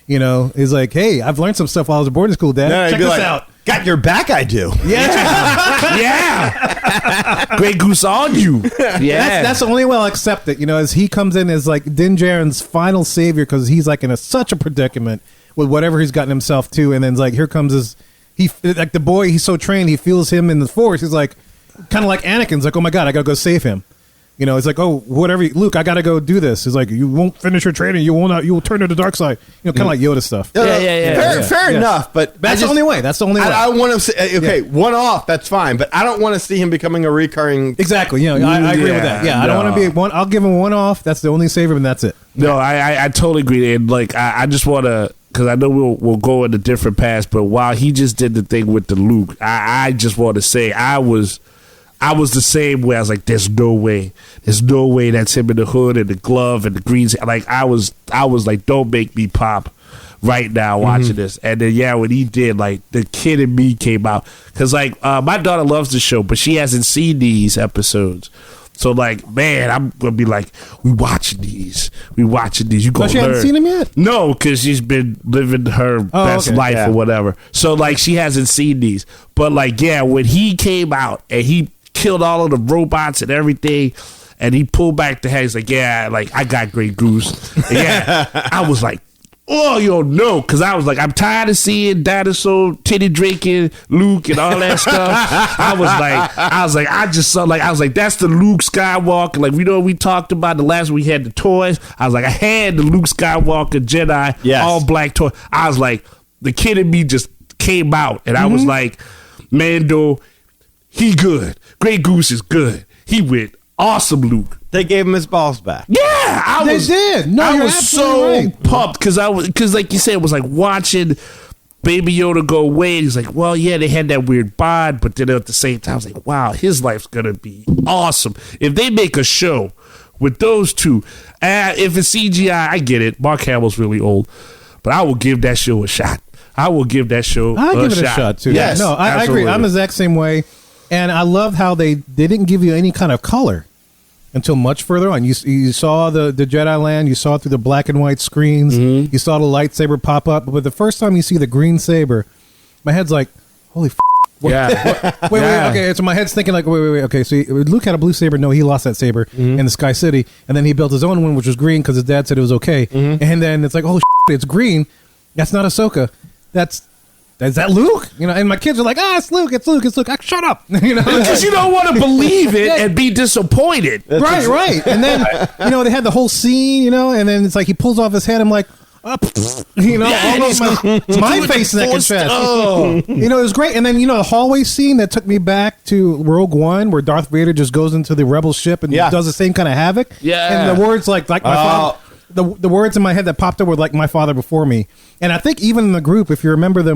He's like, hey, I've learned some stuff while I was at boarding school, Dad. Check this out. Got your back, I do. Yeah. Great goose on you. Yeah. That's the only way I'll accept it. As he comes in as like Din Djarin's final savior because he's like in such a predicament with whatever he's gotten himself to, and then it's like here comes like the boy. He's so trained, he feels him in the Force. He's like kind of like Anakin's like, oh my God, I gotta go save him. It's like, oh, whatever, Luke, I gotta go do this. It's like, you won't finish your training, you will turn to the dark side. Kind of like Yoda stuff. Fair enough, but that's the only way. That's the only way. I want to say, one off, that's fine, but I don't want to see him becoming a recurring. Exactly. I agree with that. Yeah, I don't want to be one. I'll give him one off. That's the only savior, and that's it. No, I totally agree. And like, I just want to, because I know we'll go in a different paths, but while he just did the thing with the Luke, I just want to say I was the same way. I was like, there's no way that's him in the hood and the glove and the greens. Like I was like, don't make me pop right now watching this. And then when he did, like the kid in me came out, because like my daughter loves the show, but she hasn't seen these episodes. So like, man, I'm gonna be like, we watching these. You gonna she hasn't seen them yet? No, because she's been living her best life or whatever. So like, she hasn't seen these. But like, when he came out and he killed all of the robots and everything, and he pulled back the head, he's like, I got Grey Goose. I was like, oh, no, because I was like, I'm tired of seeing dinosaur titty drinking Luke and all that stuff. I was like, that's the Luke Skywalker. Like, we talked about the last we had the toys. I was like, I had the Luke Skywalker Jedi, all black toy. I was like, the kid in me just came out, and I was like, Mando, he good. Grey Goose is good. He went awesome, Luke. They gave him his balls back. Yeah, they did. No, I was so pumped because like you said, it was like watching Baby Yoda go away. And he's like, well, they had that weird bond, but then at the same time, I was like, wow, his life's gonna be awesome if they make a show with those two. If it's CGI, I get it. Mark Hamill's really old, but I will give that show a shot. I'll give it a shot too. Yes, no, I agree. I'm the exact same way. And I love how they didn't give you any kind of color until much further on. You saw the Jedi land. You saw it through the black and white screens. You saw the lightsaber pop up. But the first time you see the green saber, my head's like, holy f***. Wait, okay. So my head's thinking like, wait. Okay, so Luke had a blue saber. No, he lost that saber in the Sky City. And then he built his own one, which was green because his dad said it was okay. And then it's like, holy shit, it's green. That's not Ahsoka. Is that Luke? And my kids are like, it's Luke. Shut up. Because you don't want to believe it and be disappointed. Right. And then, they had the whole scene, and then it's like he pulls off his head. I'm like, all over my face, neck, and chest. It was great. And then, the hallway scene that took me back to Rogue One, where Darth Vader just goes into the rebel ship and does the same kind of havoc. Yeah. And the words like my father. the words in my head that popped up were like "my father before me," and I think even in the group, if you remember the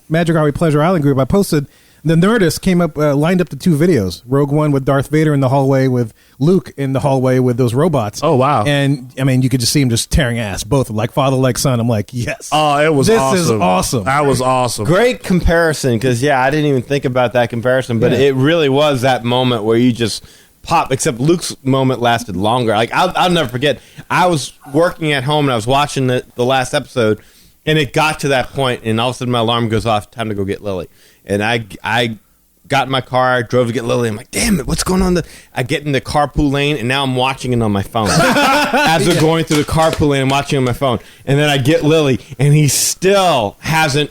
Magic Our Way Pleasure Island group, I posted. The Nerdist came up, lined up the 2 videos. Rogue One with Darth Vader in the hallway with Luke in the hallway with those robots. Oh, wow. And, I mean, you could just see him just tearing ass, both like father, like son. I'm like, yes. Oh, it was awesome. This is awesome. That was awesome. Great comparison, because, I didn't even think about that comparison, but it really was that moment where you just pop, except Luke's moment lasted longer. Like, I'll never forget. I was working at home, and I was watching the last episode, and it got to that point, and all of a sudden my alarm goes off, time to go get Lily. And I got in my car, I drove to get Lily. I'm like, damn it, what's going on? I get in the carpool lane, and now I'm watching it on my phone. As we're going through the carpool lane, I'm watching it on my phone. And then I get Lily, and he still hasn't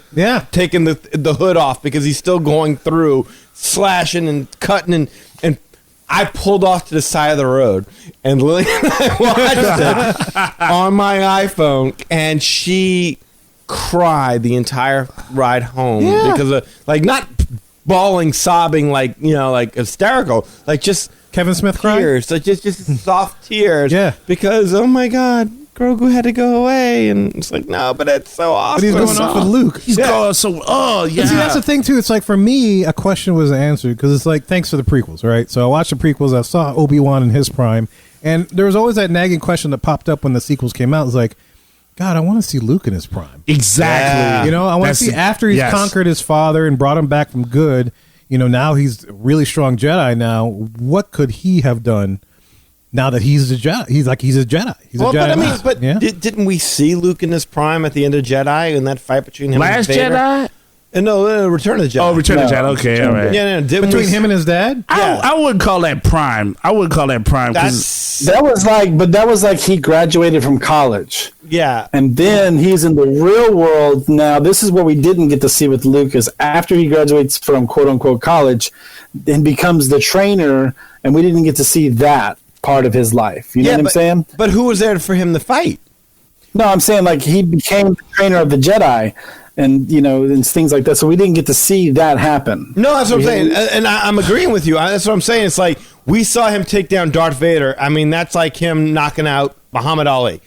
taken the hood off because he's still going through, slashing and cutting. And I pulled off to the side of the road, and Lily and I watched it on my iPhone, and she cried the entire ride home because of, like, not bawling, sobbing, like, like hysterical, like just Kevin Smith tears, like just soft tears, because oh my God, Grogu had to go away, and it's like, no, but it's so awesome. But he's going off with Luke. He's going so. Oh yeah. But see, that's the thing too. It's like for me, a question was answered because it's like thanks for the prequels, right? So I watched the prequels. I saw Obi-Wan in his prime, and there was always that nagging question that popped up when the sequels came out. It's like, God, I want to see Luke in his prime. Exactly. I want to see after he's conquered his father and brought him back from good. Now he's a really strong Jedi. Now, what could he have done? Now that he's a Jedi, he's a Jedi. He's a Jedi. Didn't we see Luke in his prime at the end of Jedi in that fight between him Last and Vader? Jedi? No, Return of the Jedi. Oh, Return of the Jedi. Okay, all right. Yeah, between him and his dad. I wouldn't call that prime. I wouldn't call that prime. That was like he graduated from college. Yeah, and then he's in the real world now. This is what we didn't get to see with Luke is after he graduates from quote unquote college, and becomes the trainer, and we didn't get to see that part of his life. You know what I'm saying? But who was there for him to fight? No, I'm saying like he became the trainer of the Jedi. And and things like that. So we didn't get to see that happen. No, that's what I'm saying, and I'm agreeing with you. That's what I'm saying. It's like we saw him take down Darth Vader. I mean, that's like him knocking out Muhammad Ali.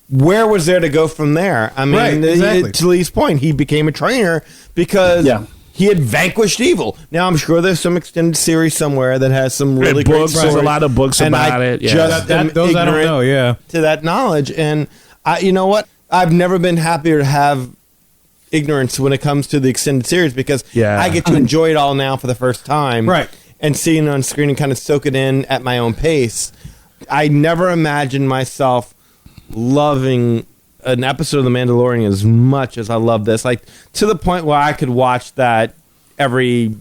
Where was there to go from there? I mean, exactly. To Lee's point, he became a trainer because he had vanquished evil. Now, I'm sure there's some extended series somewhere that has some really great books. There's a lot of books about it. Just those I don't know. Yeah, to that knowledge, and you know what? I've never been happier to have ignorance when it comes to the extended series because I get to enjoy it all now for the first time, right? And seeing it on screen and kind of soak it in at my own pace. I never imagined myself loving an episode of The Mandalorian as much as I love this, like to the point where I could watch that every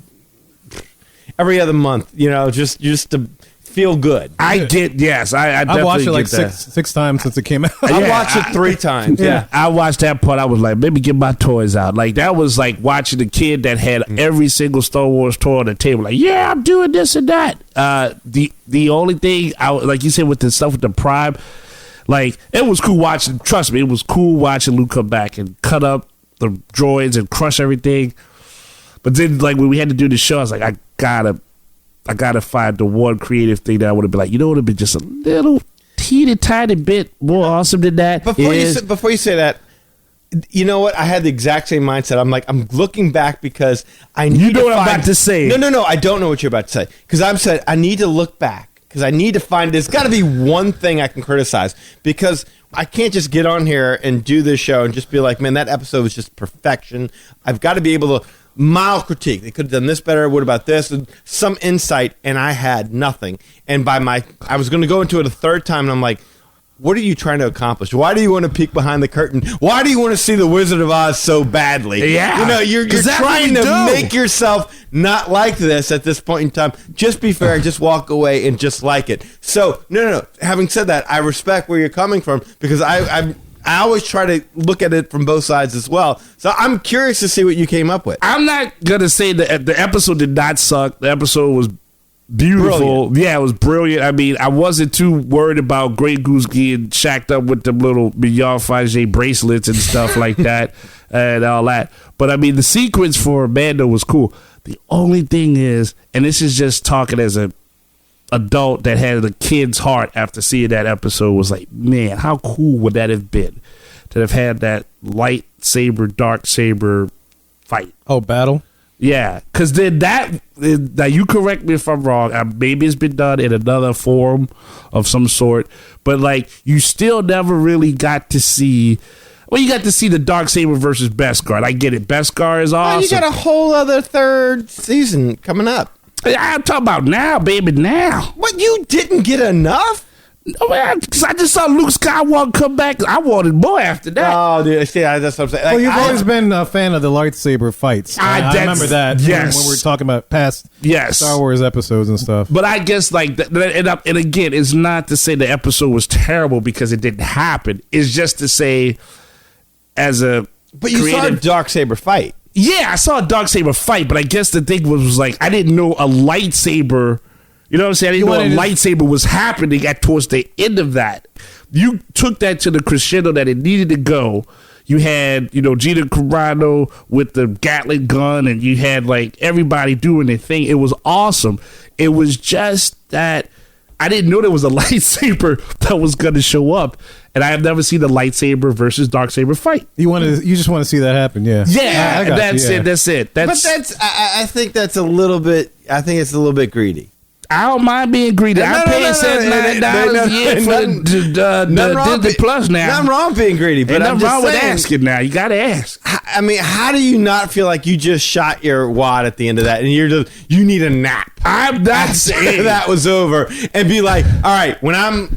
other month, just to feel good. I did, yes. I definitely watched it like that. six times since it came out. I watched it 3 times. Yeah, I watched that part. I was like, maybe get my toys out. Like that was like watching the kid that had every single Star Wars toy on the table. Like, yeah, I'm doing this and that. The only thing like you said with the stuff with the Prime, like it was cool watching. Trust me, it was cool watching Luke come back and cut up the droids and crush everything. But then, like when we had to do the show, I was like, I gotta find the one creative thing that I would have been like, it would have been just a little teeny tiny bit more awesome than that. Before you say that, you know what? I had the exact same mindset. I'm like, I'm looking back because I need. You know what I'm about to say? No. I don't know what you're about to say because I'm saying I need to look back because I need to find. There's got to be one thing I can criticize because I can't just get on here and do this show and just be like, man, that episode was just perfection. I've got to be able to. Mild critique. They could have done this better. What about this? And some insight, and I had nothing. And I was going to go into it a third time, and I'm like, what are you trying to accomplish? Why do you want to peek behind the curtain? Why do you want to see the Wizard of Oz so badly? Yeah. You're trying to make yourself not like this at this point in time. Just be fair. Just walk away and just like it. So, no. Having said that, I respect where you're coming from because I always try to look at it from both sides as well. So I'm curious to see what you came up with. I'm not going to say that the episode did not suck. The episode was beautiful. Brilliant. Yeah, it was brilliant. I mean, I wasn't too worried about Grey Goose getting shacked up with them little Mignon Faget bracelets and stuff like that and all that. But I mean, the sequence for Mando was cool. The only thing is, and this is just talking as a adult that had a kid's heart after seeing that episode was like, man, how cool would that have been to have had that lightsaber, dark saber fight? Oh, battle? Yeah, because then now you correct me if I'm wrong. Maybe it's been done in another form of some sort, but like you still never really got to see. Well, you got to see the Darksaber versus Beskar. I get it. Beskar is awesome. Oh, you got a whole other third season coming up. I'm talking about now, baby, now. What, you didn't get enough? Because I just saw Luke Skywalker come back. I wanted more after that. Oh, dude, see, that's what I'm saying. Like, Well, you've always been a fan of the lightsaber fights. I remember that. Yes. When we were talking about past Yes. Star Wars episodes and stuff. But I guess, like, and again, it's not to say the episode was terrible because it didn't happen. It's just to say, as a But you saw a Darksaber fight. Yeah, I saw a Darksaber fight, but I guess the thing was like, I didn't know a lightsaber. You know what I'm saying? I didn't know a lightsaber was happening towards the end of that. You took that to the crescendo that it needed to go. You had, Gina Carano with the Gatling gun, and you had like everybody doing their thing. It was awesome. It was just that I didn't know there was a lightsaber that was going to show up, and I have never seen the lightsaber versus Darksaber fight. You just want to see that happen, yeah. Yeah, that's it. I think that's a little bit. I think it's a little bit greedy. I don't mind being greedy. I'm paying $79 a year for the Disney Plus now. Nothing wrong being greedy, but nothing wrong with asking now. You got to ask. I mean, how do you not feel like you just shot your wad at the end of that, and you need a nap? I'm not saying that was over, and be like, all right, when I'm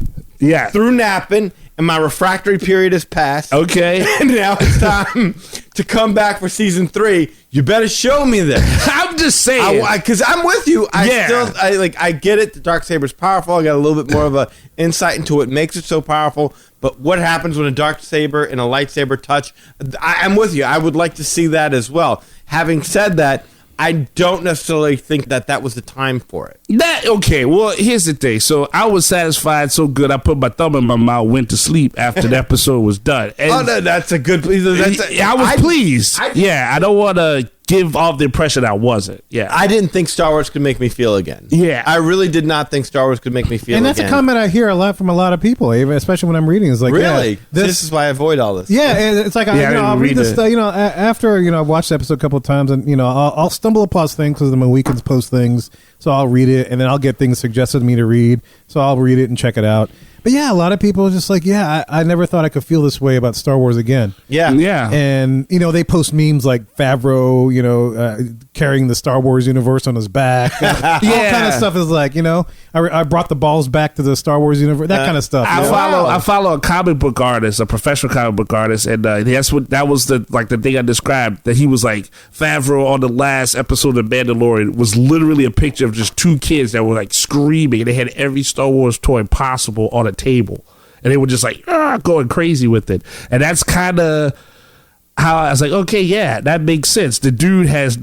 through napping and my refractory period has passed, okay, and now it's time to come back for season 3. You better show me this. I'm just saying, because I'm with you. I get it. The Darksaber's powerful. I got a little bit more of a insight into what makes it so powerful. But what happens when a Darksaber and a lightsaber touch? I'm with you. I would like to see that as well. Having said that, I don't necessarily think that was the time for it. Okay, well, here's the thing. So I was satisfied so good, I put my thumb in my mouth, went to sleep after the episode was done. And no, that's a good... I was pleased. I don't want to give off the impression I wasn't. Yeah, I didn't think Star Wars could make me feel again. Yeah, I really did not think Star Wars could make me feel again. And that's a comment I hear a lot from a lot of people, especially when I'm reading. It's like, really? This is why I avoid all this. Yeah, and it's like, I'll read this stuff, after, I've watched the episode a couple of times, and, I'll stumble upon things because my weekends post things, so I'll read it, and then I'll get things suggested to me to read, so I'll read it and check it out. But yeah, a lot of people are just like, I never thought I could feel this way about Star Wars again. Yeah. And, they post memes like Favreau, carrying the Star Wars universe on his back. All kind of stuff is like, I brought the balls back to the Star Wars universe, that kind of stuff. I follow a comic book artist, a professional comic book artist, and that was the thing I described, that he was like, Favreau on the last episode of Mandalorian was literally a picture of just 2 kids that were like screaming, and they had every Star Wars toy possible on a table, and they were just like going crazy with it. And that's kind of how I was like, okay, yeah, that makes sense. The dude has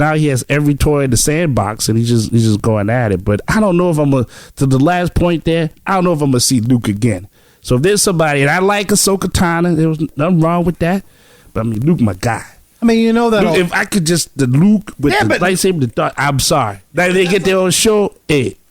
every toy in the sandbox, and he's just going at it. But I don't know if to the last point there, I don't know if I'm gonna see Luke again. So if there's somebody, and I like Ahsoka Tano, there was nothing wrong with that, but I mean, Luke my guy. I mean, that Luke, if I could just the Luke with the lightsaber, I'm sorry. Now they get their own show.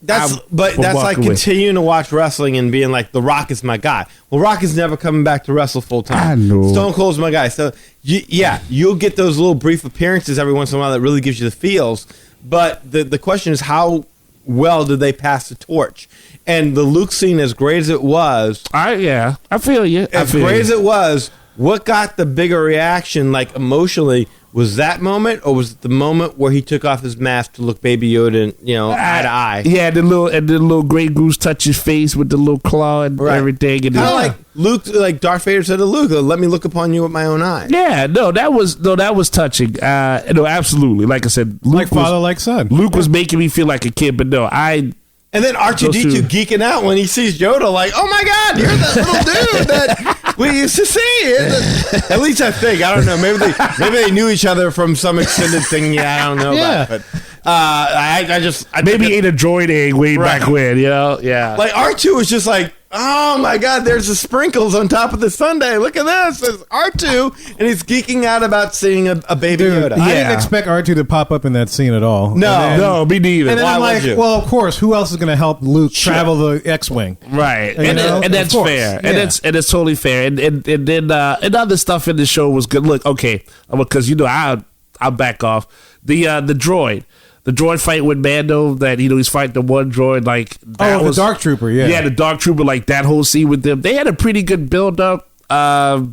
That's like continuing to watch wrestling and being like, The Rock is my guy. Well, Rock is never coming back to wrestle full time. I know. Stone Cold's my guy. So you'll get those little brief appearances every once in a while that really gives you the feels. But the question is, how well did they pass the torch? And the Luke scene, as great as it was, I feel you. As great as it was, what got the bigger reaction, like emotionally? Was that moment, or was it the moment where he took off his mask to look Baby Yoda, eye to eye? Yeah, the little Grey Goose touch his face with the little claw and everything. And like Luke, like Darth Vader said to Luke, "Let me look upon you with my own eyes." Yeah, that was touching. No, absolutely. Like I said, Luke like father, like son. Luke was making me feel like a kid, but no, And then R2-D2 geeking out when he sees Yoda, like, "Oh my God, you're that little dude that we used to see." At least I think. I don't know. Maybe they knew each other from some extended thing. Yeah, I don't know about. But I maybe ate a droid egg way back when. Yeah. Like R2 was just like, oh my God, there's the sprinkles on top of the sundae. Look at this. There's R2, and he's geeking out about seeing a baby Yoda. I didn't expect R2 to pop up in that scene at all. No, me neither. And then Why I'm like, would you? well, of course, who else is going to help Luke travel the X-Wing? Right, You and know? that's Of course. fair, Yeah. and it's totally fair, and then and other stuff in the show was good. Look, okay, because I'll back off the droid. The droid fight with Mando, that he's fighting the one droid like that the Dark Trooper, yeah, the Dark Trooper, like that whole scene with them. They had a pretty good build up. Their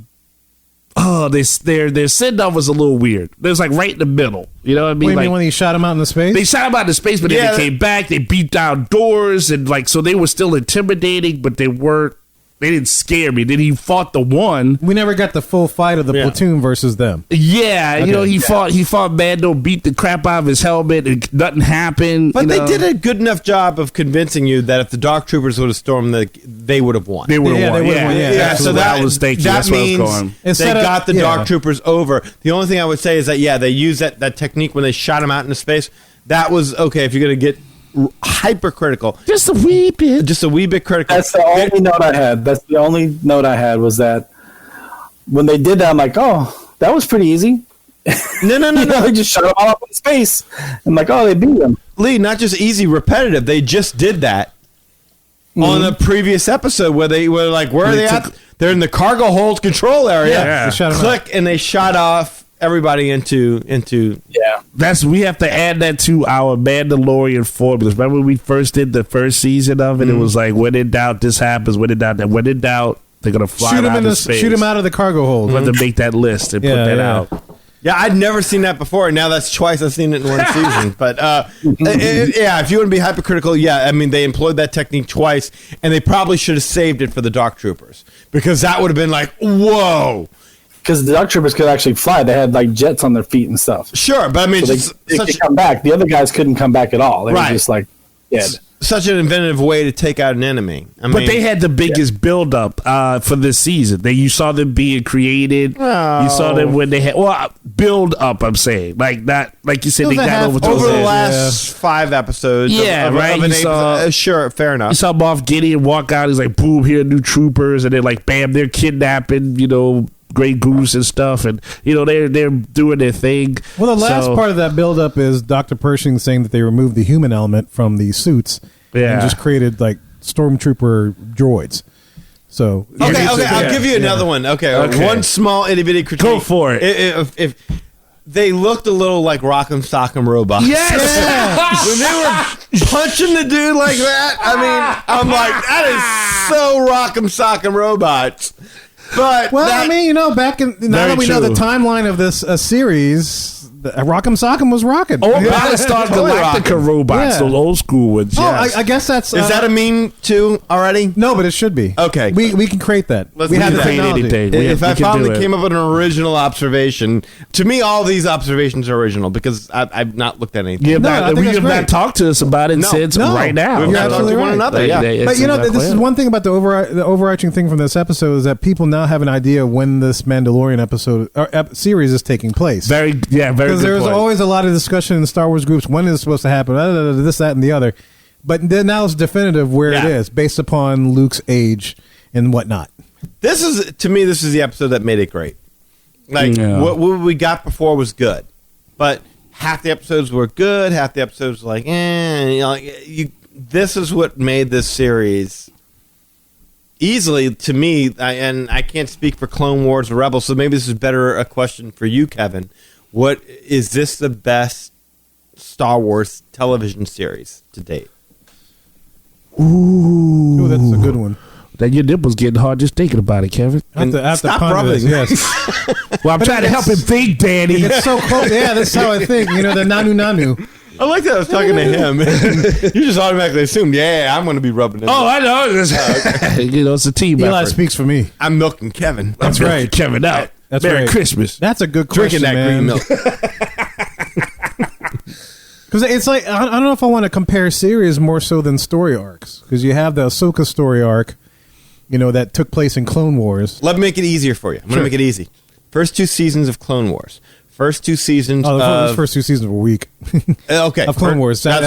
send off was a little weird. It was like right in the middle. You know what I mean? What do you like, mean when he shot him out into space? they shot him out into space, but then they came back. They beat down doors, and like so they were still intimidating, but they weren't. They didn't scare me. Then he fought the one. We never got the full fight of the platoon versus them. Yeah, he fought Mando, beat the crap out of his helmet, and nothing happened. But they did a good enough job of convincing you that if the Dark Troopers would have stormed, they would have won. They would have won. Yeah, so that was thank you. That That's where I was means going. they got the Dark Troopers over. The only thing I would say is that they used that technique when they shot him out into space. That was okay if you're going to get hypercritical. Just a wee bit critical. That's the only note I had. That's the only note I had was that when they did that, I'm like, oh, that was pretty easy. No. They just shut them all up in space. I'm like, oh, they beat them. Lee, not just easy, repetitive. They just did that on the previous episode where they were like, where are they at? They're in the cargo hold control area. Yeah. Click, and they shot off everybody into we have to add that to our Mandalorian formulas. Remember when we first did the first season of it? It was like, when in doubt, this happens. When in doubt, that. When in doubt, they're gonna fly out of space. Shoot him out of the cargo hold. We have to make that list and put that out. Yeah, I'd never seen that before. Now that's twice I've seen it in one season. But if you want to be hypercritical, I mean, they employed that technique twice, and they probably should have saved it for the Dark Troopers because that would have been like, whoa. Because the Dark Troopers could actually fly. They had like jets on their feet and stuff. Sure, but I mean, so they could come back. The other guys couldn't come back at all. They were just like dead. Such an inventive way to take out an enemy. But they had the biggest build-up for this season. You saw them being created. Oh. You saw them when they had build-up. I'm saying like you said, they got over the last 5 episodes. Right. Sure, fair enough. You saw Moff Gideon walk out. He's like, boom, here are new troopers, and then like, bam, they're kidnapping. Grey Goose and stuff, and they're doing their thing. Well, the last part of that buildup is Dr. Pershing saying that they removed the human element from the suits and just created like stormtrooper droids. So okay, I'll give you another one. Okay, one small itty bitty critique. Go for it. If they looked a little like Rock'em Sock'em robots. Yes. When they were punching the dude like that, I mean, I'm like, that is so Rock'em Sock'em robots. But I mean, back in now that we know the timeline of this series, Rock'em Sock'em was rocking. Oh, Battlestar Galactica robots, those old school ones. Oh, I guess that's is that a meme too already? No, but it should be. Okay, we can create that. We have the technology. If I finally came up with an original observation, to me, all these observations are original because I've not looked at anything. You have not talked to us about it since right now. We've not talked to one another. But this is one thing about the overarching thing from this episode is that people now have an idea when this Mandalorian episode series is taking place. Very because there's always a lot of discussion in Star Wars groups when is it supposed to happen, this, that, and the other. But then now it's definitive where it is based upon Luke's age and whatnot. This is the episode that made it great. Like what we got before was good, but half the episodes were good, half the episodes were like, this is what made this series easily to me. And I can't speak for Clone Wars or Rebels, so maybe this is better a question for you, Kevin. What is this the best Star Wars television series to date? Ooh, that's a good one. That your nipple's getting hard just thinking about it, Kevin. Stop rubbing. Yes. Well, I'm trying to help him think, Danny. It's so close. Yeah, that's how I think. The nanu. I like that I was talking to him. You just automatically assumed, I'm going to be rubbing it. Oh, I know. It's a team Eli effort. speaks for me. I'm milking Kevin. That's right. Kevin out. That's Merry right. Christmas. That's a good question, Drinking that green milk. Because it's like, I don't know if I want to compare series more so than story arcs. Because you have the Ahsoka story arc, that took place in Clone Wars. Let me make it easier for you. I'm going to make it easy. First 2 seasons of Clone Wars. First 2 seasons. The first 2 seasons were weak. Okay, of Clone Wars. That's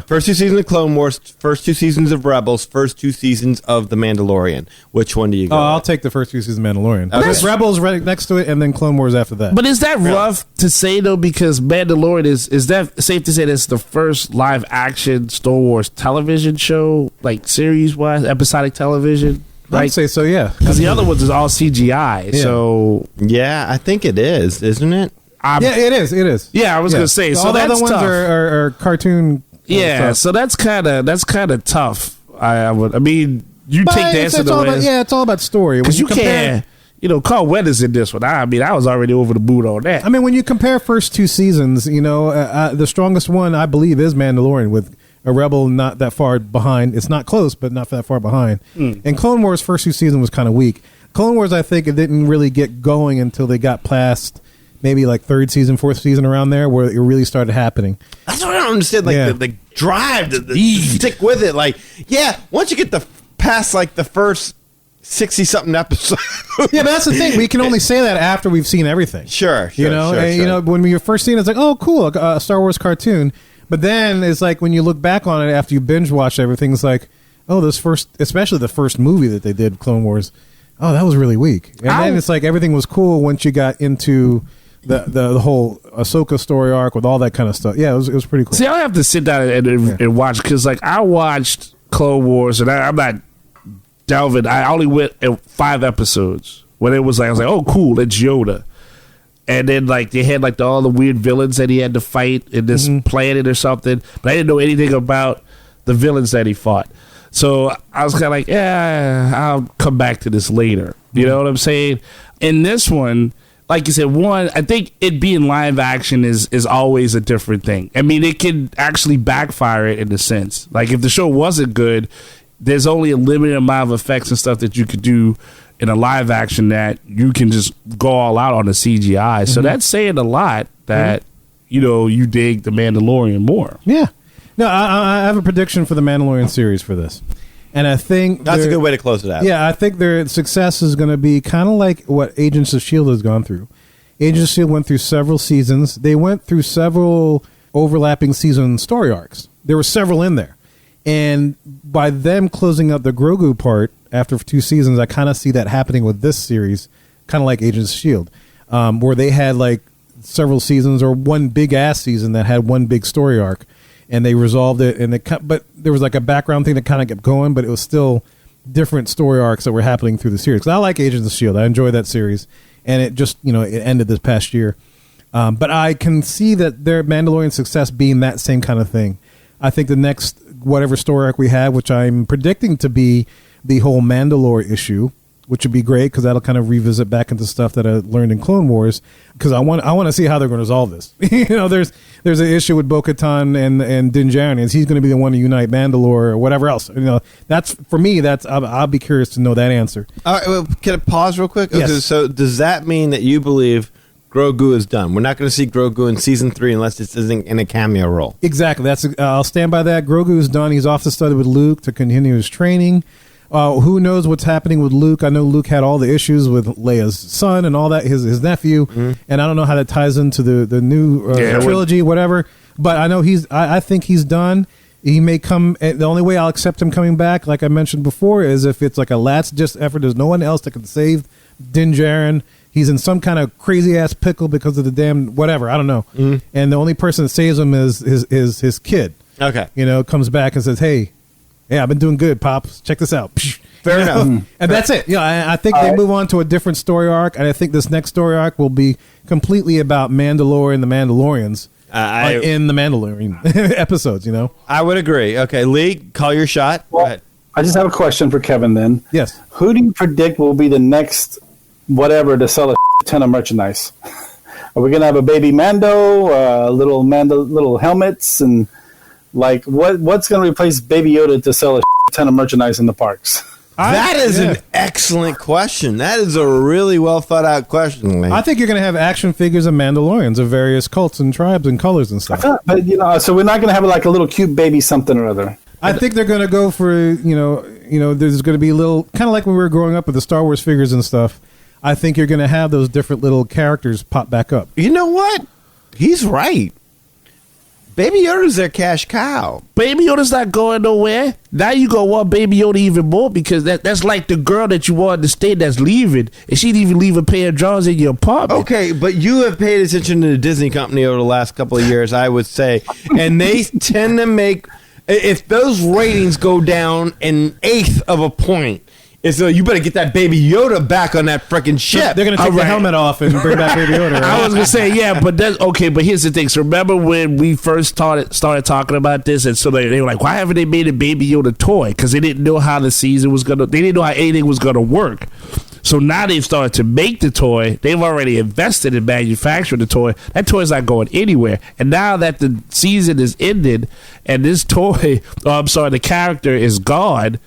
first 2 seasons of Clone Wars. First 2 seasons of Rebels. First 2 seasons of The Mandalorian. Which one do you go? I'll take the first 2 seasons of Mandalorian. Okay. Rebels right next to it, and then Clone Wars after that. But is that rough to say though? Because Mandalorian is that safe to say that's the first live action Star Wars television show, like series wise, episodic television? I'd say so, yeah. Because the other ones is all CGI. Yeah. So yeah, I think it is, isn't it? Yeah, it is. Yeah, I was gonna say. So all the that's other ones tough. are cartoon. Yeah, so that's kind of tough. I mean, you But take Dancing it's the all Wiz. about, it's all about story. Because you can't, Carl Weathers in this one. I mean, I was already over the moon on that. I mean, when you compare first 2 seasons, the strongest one I believe is Mandalorian, with a Rebel not that far behind. It's not close, but not that far behind. And Clone Wars first 2 seasons was kind of weak. Clone Wars, I think, it didn't really get going until they got past maybe like 3rd season, 4th season, around there, where it really started happening. That's what I don't understand. Like the drive to stick with it. Like, once you get past like the first 60-something episodes. Yeah, but that's the thing. We can only say that after we've seen everything. Sure. When we were first seeing it, it's like, oh, cool, a Star Wars cartoon. But then it's like when you look back on it after you binge watch everything, it's like, oh, especially the first movie that they did, Clone Wars, oh, that was really weak. And then it's like everything was cool once you got into the whole Ahsoka story arc with all that kind of stuff. Yeah, it was pretty cool. See, I have to sit down and watch, because like I watched Clone Wars, and I'm not delving. I only went at 5 episodes when it was like, I was like, oh, cool, it's Yoda. And then like they had like all the weird villains that he had to fight in this planet or something, but I didn't know anything about the villains that he fought. So I was kind of like, I'll come back to this later. You know what I'm saying? In this one, like you said, I think it being live action is always a different thing. I mean, it can actually backfire it in a sense. Like if the show wasn't good, there's only a limited amount of effects and stuff that you could do in a live action that you can just go all out on the CGI. So that's saying a lot that, you dig The Mandalorian more. Yeah. No, I have a prediction for the Mandalorian series for this. And I think that's a good way to close it out. Yeah, I think their success is going to be kind of like what Agents of S.H.I.E.L.D. has gone through. Agents of S.H.I.E.L.D. went through several seasons. They went through several overlapping season story arcs. There were several in there. And by them closing out the Grogu part after 2 seasons, I kind of see that happening with this series, kind of like Agents of S.H.I.E.L.D., where they had like several seasons or one big-ass season that had one big story arc. And they resolved it, but there was like a background thing that kind of kept going, but it was still different story arcs that were happening through the series. Because I like Agents of S.H.I.E.L.D. I enjoy that series, and it just it ended this past year. But I can see that their Mandalorian success being that same kind of thing. I think the next whatever story arc we have, which I'm predicting to be the whole Mandalore issue, which would be great because that'll kind of revisit back into stuff that I learned in Clone Wars. Because I want to see how they're going to resolve this. There's an issue with Bo-Katan and Din Djarin. Is he's going to be the one to unite Mandalore or whatever else? That's for me. I'll be curious to know that answer. All right, well, can I pause real quick? Yes. Okay, so does that mean that you believe Grogu is done? We're not going to see Grogu in season 3 unless it's in a cameo role. Exactly. I'll stand by that. Grogu is done. He's off to study with Luke to continue his training. Who knows what's happening with Luke? I know Luke had all the issues with Leia's son and all that, his nephew, and I don't know how that ties into the new trilogy, whatever. But I know I think he's done. He may come. The only way I'll accept him coming back, like I mentioned before, is if it's like a last-ditch effort. There's no one else that can save Din Djarin. He's in some kind of crazy-ass pickle because of the damn whatever. I don't know. And the only person that saves him is his kid. Okay. Comes back and says, hey, I've been doing good, Pops. Check this out. Fair enough. And that's it. I think they move on to a different story arc, and I think this next story arc will be completely about Mandalore and the Mandalorians in the Mandalorian episodes, I would agree. Okay, Lee, call your shot. Well, Go ahead. I just have a question for Kevin then. Yes. Who do you predict will be the next whatever to sell a ton of merchandise? Are we going to have a baby Mando, little helmets, and like what's going to replace Baby Yoda to sell a ton of merchandise in the parks? That is an excellent question. That is a really well thought out question, Lee. I think you're going to have action figures of Mandalorians of various cults and tribes and colors and stuff. But so we're not going to have like a little cute baby something or other. I think they're going to go for there's going to be a little kind of like when we were growing up with the Star Wars figures and stuff. I think you're going to have those different little characters pop back up. You know what? He's right. Baby Yoda's their cash cow. Baby Yoda's not going nowhere. Now you gonna want Baby Yoda even more because that's like the girl that you wanted to stay that's leaving, and she'd even leave a pair of drawers in your apartment. Okay, but you have paid attention to the Disney company over the last couple of years, I would say, and they tend to make, if those ratings go down an eighth of a point, it's you better get that Baby Yoda back on that freaking ship. They're going to take the helmet off and bring back Baby Yoda. Right? I was going to say, yeah, but that's okay. But here's the thing. So remember when we first started talking about this, and so they were like, why haven't they made a Baby Yoda toy? Because they didn't know how the season was going to, they didn't know how anything was going to work. So now they've started to make the toy. They've already invested in manufacturing the toy. That toy's not going anywhere. And now that the season is ended and this toy, the character is gone,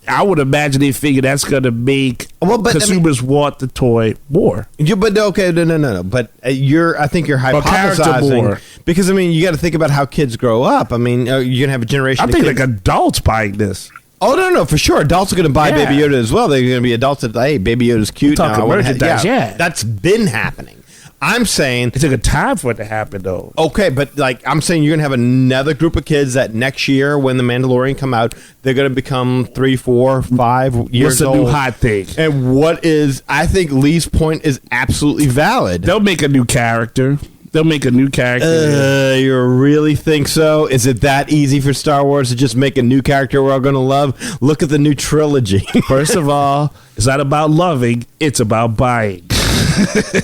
I would imagine they figure that's going to make consumers want the toy more. But okay, no. But I think you're hypothesizing because you got to think about how kids grow up. You're going to have a generation. I think like adults buying this. Oh no, for sure. Adults are going to buy Baby Yoda as well. They're going to be adults that hey, Baby Yoda's cute. Talking merchandise, that's been happening. I'm saying it took a time for it to happen, though. Okay, but I'm saying you're gonna have another group of kids that next year, when the Mandalorian come out, they're gonna become 3, 4, 5 years old. What's the new hot thing? And I think Lee's point is absolutely valid. They'll make a new character. You really think so? Is it that easy for Star Wars to just make a new character we're all gonna love? Look at the new trilogy. First of all, it's not about loving; it's about buying.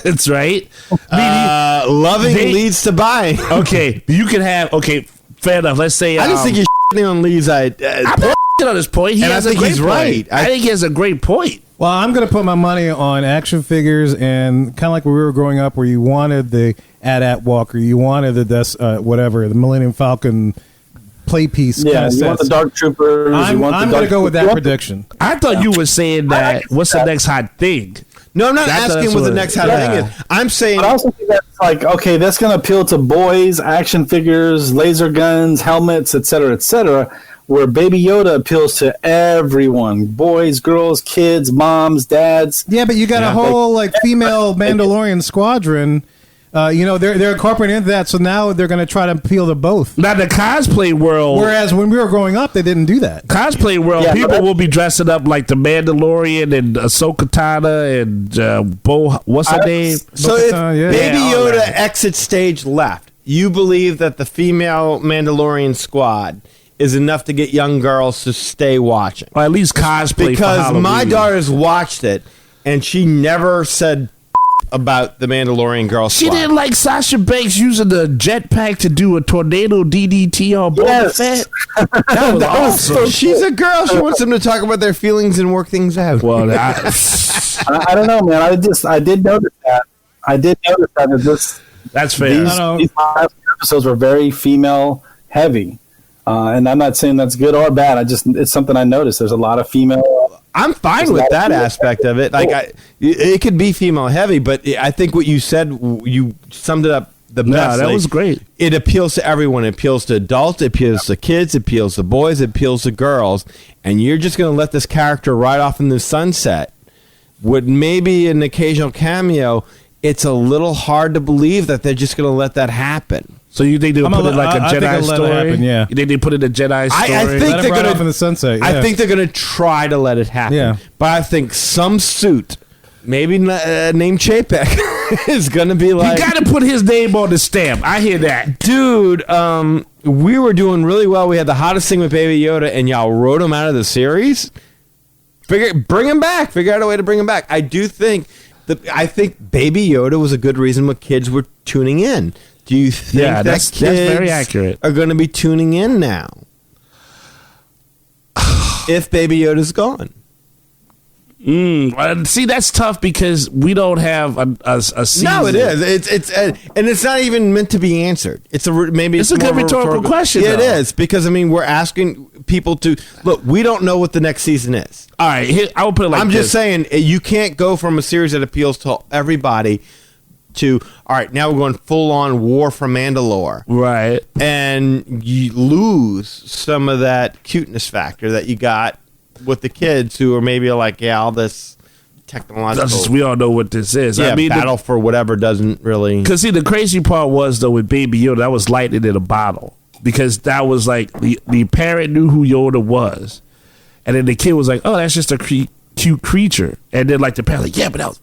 That's right. Loving leads to buying. Okay, you can have. Okay, fair enough. Let's say I just think you're shitting on Lee's. I'm not shitting on his point. He has a great point. Right. I think he has a great point. Well, I'm going to put my money on action figures, and kind of like when we were growing up, where you wanted the AT-AT Walker, you wanted the Millennium Falcon play piece. Yeah, you want the Dark Troopers. I'm going to go with that prediction. I thought you were saying that. What's the next hot thing? No, I'm not asking what the next hot thing is. I'm saying. But I also think that's like, okay, that's going to appeal to boys, action figures, laser guns, helmets, etc., where Baby Yoda appeals to everyone. Boys, girls, kids, moms, dads. Yeah, but you got a whole female Mandalorian squadron. They're incorporating into that, so now they're going to try to appeal to both. Now, the cosplay world... Whereas when we were growing up, they didn't do that. Cosplay world, people will be dressing up like the Mandalorian and Ahsoka Tano and what's her name? So if Baby Yoda exits stage left, you believe that the female Mandalorian squad is enough to get young girls to stay watching? Or at least cosplay because my daughter's watched it, and she never said about the Mandalorian girl squad. She didn't like Sasha Banks using the jetpack to do a tornado DDT on Boba Fett. That was awesome. So she's a girl. She wants them to talk about their feelings and work things out. Well, I don't know, man. I did notice that. That's fair. These last episodes were very female heavy. And I'm not saying that's good or bad. It's something I noticed. There's a lot of female. I'm fine with that aspect of it. It could be female heavy, but I think what you said, you summed it up the best. That was great. It appeals to everyone. It appeals to adults. It appeals to kids. It appeals to boys. It appeals to girls. And you're just going to let this character ride off in the sunset with maybe an occasional cameo. It's a little hard to believe that they're just going to let that happen. So you think they'll put it like a Jedi story? Happen, yeah. You think they put it in a Jedi story? I think they're going to in the sunset. Yeah. I think they're going to try to let it happen. Yeah. But I think some suit, maybe named Chapek, is going to be like, you got to put his name on the stamp. I hear that, dude. We were doing really well. We had the hottest thing with Baby Yoda, and y'all wrote him out of the series. Bring him back. Figure out a way to bring him back. I think Baby Yoda was a good reason why kids were tuning in. Do you think that's very accurate. Are going to be tuning in now if Baby Yoda's gone? See, that's tough because we don't have a season. No, it is. And it's not even meant to be answered. It's a good rhetorical question. Yeah, it is because we're asking people to look. We don't know what the next season is. All right, I will put it like I'm just saying you can't go from a series that appeals to everybody to, all right, now we're going full on War for Mandalore. Right. And you lose some of that cuteness factor that you got with the kids who are maybe like, yeah, all this technological. We all know what this is. Yeah, I mean, battle for whatever doesn't really. Because see, the crazy part was though with Baby Yoda, that was lightning in a bottle. Because that was like the parent knew who Yoda was, and then the kid was like, "Oh, that's just a cute creature." And then like the parent like, "Yeah, but that was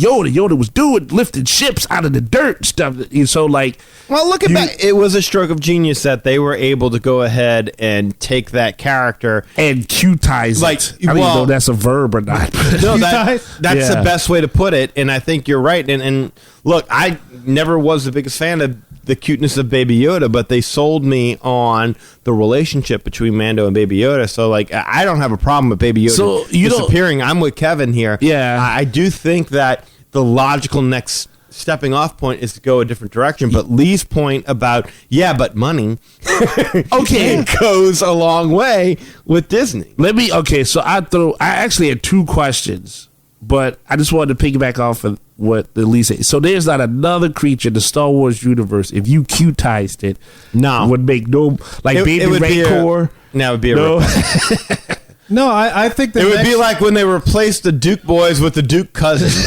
Yoda. Yoda was lifting ships out of the dirt and stuff." And so like, well, look at that. It was a stroke of genius that they were able to go ahead and take that character and cutize it. I don't even know if that's a verb or not. No, that's the best way to put it. And I think you're right. And look, I never was the biggest fan of the cuteness of Baby Yoda, but they sold me on the relationship between Mando and Baby Yoda. So, like, I don't have a problem with Baby Yoda disappearing. I'm with Kevin here. Yeah. I do think that the logical next stepping off point is to go a different direction. But Lee's point about, but money, okay, goes a long way with Disney. So I actually had two questions, but I just wanted to piggyback off of what the Lee said. So there's not another creature in the Star Wars universe, if you cutized it, would make no, like Baby Rancor. It would be a No, I think that it would be like when they replaced the Duke boys with the Duke cousins.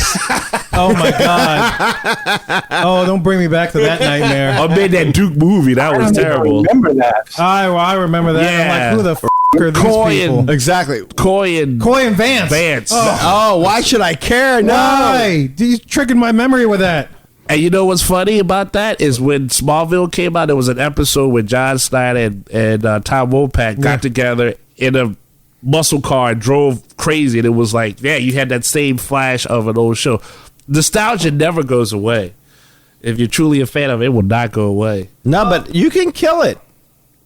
Oh my God! Oh, don't bring me back to that nightmare. I made that Duke movie. That was terrible. Remember that? I remember that. Yeah. I'm like, who the f*** are these people? Exactly. Coy and Vance. Oh, why should I care? No. Why? You tricking my memory with that. And you know what's funny about that is when Smallville came out, there was an episode where John Snyder and Tom Wopat got together in a muscle car and drove crazy. And it was like, you had that same flash of an old show. Nostalgia never goes away. If you're truly a fan of it, it will not go away. No, but you can kill it.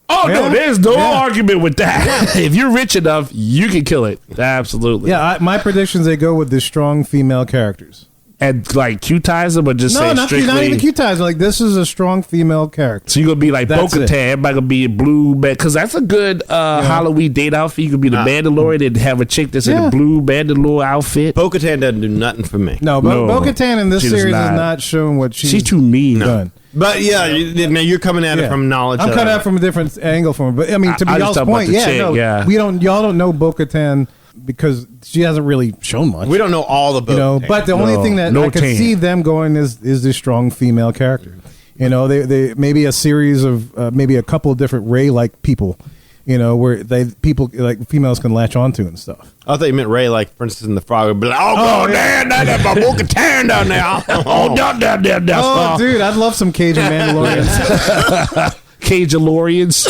Oh, no, there's no argument with that. If you're rich enough, you can kill it. Absolutely. Yeah, my predictions, they go with the strong female characters. And like cutize them or just say strictly? No, not even cutize. Like, this is a strong female character. So you're going to be like Bo-Katan. Everybody going to be in blue. Because that's a good Halloween date outfit. You could be the Mandalorian and have a chick that's in a blue Mandalorian outfit. Bo-Katan doesn't do nothing for me. No, Bo-Katan in this series has not shown what she's too mean. Done. But you're coming at it from knowledge. I'm coming at it from a different angle from her. But I mean, to be y'all's point, y'all don't know Bo-Katan because she hasn't really shown much. We don't know all the Bo-Katan. But the only thing that I could see them going is this strong female character. You know, they maybe a series of maybe a couple of different Rey-like people. You know, where people like females can latch onto and stuff. I thought you meant Ray, like Princess and the Frog, would be like, that's my Bo-Katan down there. Oh, dude, I'd love some Cajun Mandalorians. Cajun-lorians.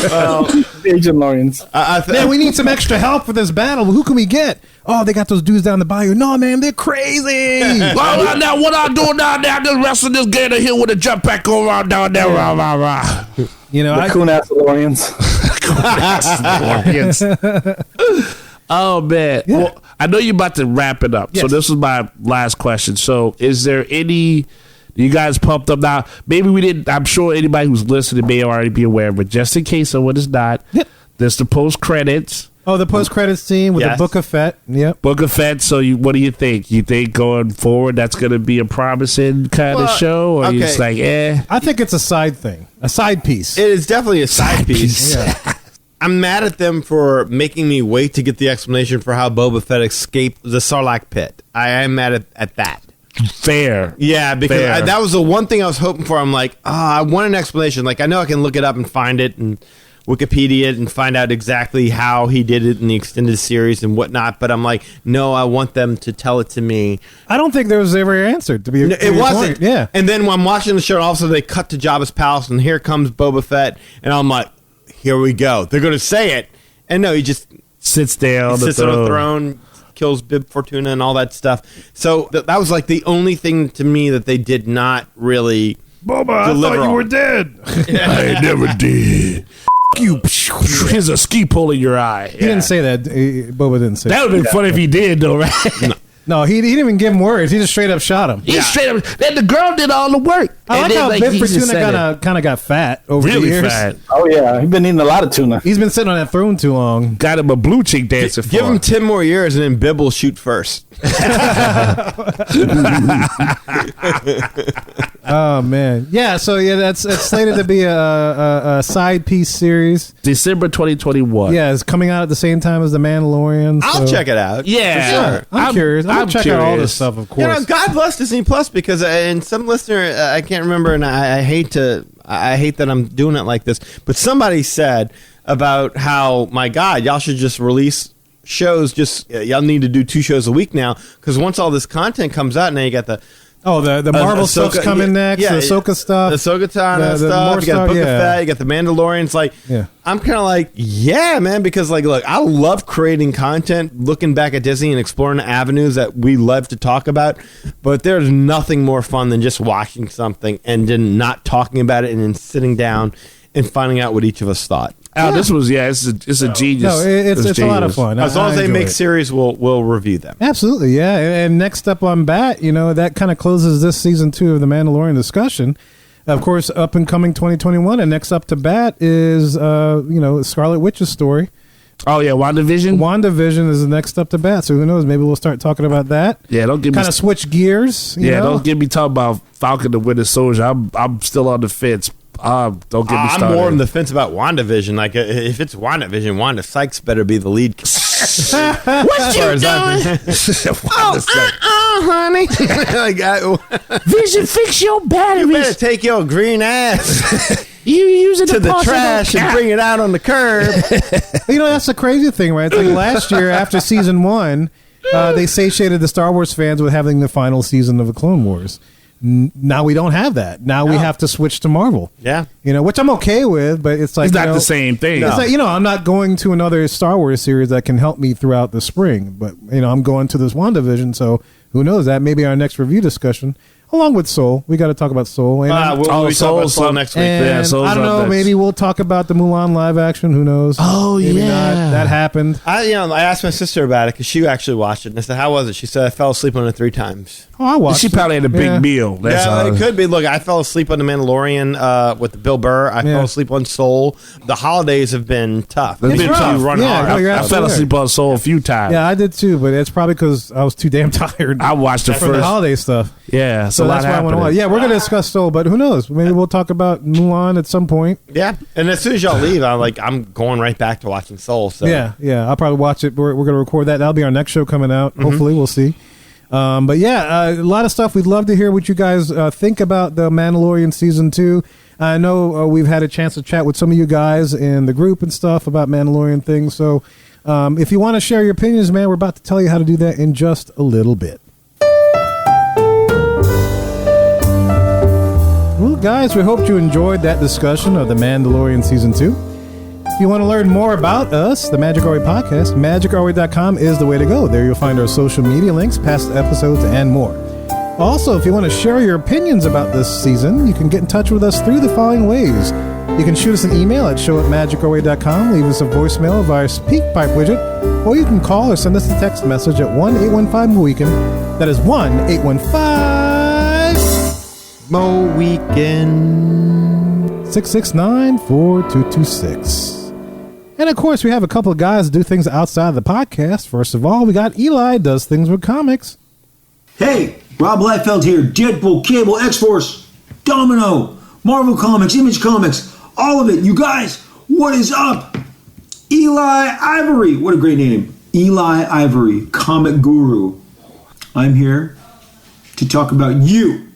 Cajun-lorians. Man, we need some extra help for this battle. Who can we get? Oh, they got those dudes down the bayou. No, man, they're crazy. Well, now what I do down there, just wrestling this gator here with a jump back go around down there. You know, the Coon-Ass-Lorians. Oh, man. Yeah. Well, I know you're about to wrap it up. Yes. So this is my last question. So is there any... You guys pumped up now. Maybe we didn't. I'm sure anybody who's listening may already be aware, but just in case someone is not, there's the post credits. Oh, the post credits scene with the Book of Fett. Yep, Book of Fett. So, what do you think? You think going forward that's going to be a promising kind of show, or you just like, I think it's a side thing, a side piece. It is definitely a side piece. I'm mad at them for making me wait to get the explanation for how Boba Fett escaped the Sarlacc pit. I am mad at that. Fair. Yeah, because that was the one thing I was hoping for. I'm like, I want an explanation. Like, I know I can look it up and find it and Wikipedia it and find out exactly how he did it in the extended series and whatnot. But I'm like, no, I want them to tell it to me. I don't think there was ever an answer, to be honest. It wasn't. Yeah. And then when I'm watching the show, also they cut to Jabba's palace and here comes Boba Fett. And I'm like, here we go. They're going to say it. And no, he just sits down on the throne. Kills Bib Fortuna and all that stuff. So that was like the only thing to me that they did not really Boba, deliver I thought you were dead. I never did. You. Here's a ski pole in your eye. He didn't say that. Boba didn't say that. That would have been funny if he did, though, right? No, he didn't even give him words. He just straight up shot him. He straight up. Then the girl did all the work. I like how Bib Fortuna kind of got fat over the years. Fat. Oh yeah, he's been eating a lot of tuna. He's been sitting on that throne too long. Got him a blue cheek dancer. Give him 10 more years, and then Bib will shoot first. Oh man, yeah. So yeah, that's slated to be a side piece series. December 2021. Yeah, it's coming out at the same time as The Mandalorian. I'll check it out. Yeah, for sure. I'm curious. I'm check out all this stuff, of course. You know, God bless Disney Plus, because and some listener, I can't remember, and I hate that I'm doing it like this, but somebody said about how, my God, y'all should just release shows. Just y'all need to do 2 shows a week now, because once all this content comes out, now you got the Marvel stuff's coming next. The Ahsoka stuff, the Ahsoka stuff. You got Book of Fett. You got the Mandalorian. It's like, I'm kind of like, yeah, man, because like, look, I love creating content, looking back at Disney and exploring the avenues that we love to talk about. But there's nothing more fun than just watching something and then not talking about it and then sitting down and finding out what each of us thought. This was it's a genius. No, it's a lot of fun. As long as they make series, we'll review them. Absolutely, yeah. And next up on Bat, that kind of closes this season 2 of the Mandalorian discussion. Of course, up and coming 2021, and next up to Bat is Scarlet Witch's story. Oh yeah, WandaVision. WandaVision is the next up to Bat. So who knows? Maybe we'll start talking about that. Yeah, don't get kind of switch gears. Don't get me talking about Falcon the Winter Soldier. I'm still on the fence. Don't get me started. I'm more on the fence about WandaVision. Like, if it's WandaVision, Wanda Sykes better be the lead. What you doing? Honey. Vision, fix your batteries. You better take your green ass you use it to the trash and bring it out on the curb. That's the crazy thing, right? It's like last year after season 1, they satiated the Star Wars fans with having the final season of the Clone Wars. Now we don't have that. Now we have to switch to Marvel. Yeah. Which I'm okay with, but it's like... It's not the same thing. It's like, I'm not going to another Star Wars series that can help me throughout the spring, but, I'm going to this WandaVision, so who knows that? Maybe our next review discussion, along with Soul. We got to talk about Soul. And we'll talk about Soul next week. And I don't know, maybe we'll talk about the Mulan live action. Who knows? Oh, maybe not. That happened. I asked my sister about it because she actually watched it, and I said, how was it? She said, I fell asleep on it 3 times. Oh, I watched She probably had a big meal. It could be. Look, I fell asleep on The Mandalorian with Bill Burr. I fell asleep on Soul. The holidays have been tough. It's been tough. Run hard. I fell asleep on Soul a few times. Yeah, I did too, but it's probably because I was too damn tired. I watched the for the holiday stuff. Yeah, so that's why I want to watch. Yeah, we're going to discuss Soul, but who knows? Maybe we'll talk about Mulan at some point. Yeah, and as soon as y'all leave, I'm going right back to watching Soul. So. Yeah, I'll probably watch it. We're going to record that. That'll be our next show coming out. Hopefully, we'll see. But yeah, a lot of stuff. We'd love to hear what you guys think about the Mandalorian season 2. I know we've had a chance to chat with some of you guys in the group and stuff about Mandalorian things. So if you want to share your opinions, man, we're about to tell you how to do that in just a little bit. Well, guys, we hope you enjoyed that discussion of the Mandalorian season 2. If you want to learn more about us, the Magic Our Way podcast, magicourway.com is the way to go. There you'll find our social media links, past episodes, and more. Also, if you want to share your opinions about this season, you can get in touch with us through the following ways. You can shoot us an email at show@magicourway.com, leave us a voicemail via SpeakPipe widget, or you can call or send us a text message at 1-815-MOWEEKEND. That is 1-815-MOWEEKEND 669-4226. And of course, we have a couple of guys that do things outside of the podcast. First of all, we got Eli, does things with comics. Hey, Rob Liefeld here. Deadpool, Cable, X-Force, Domino, Marvel Comics, Image Comics, all of it. You guys, what is up? Eli Ivory, what a great name. Eli Ivory, comic guru. I'm here to talk about you.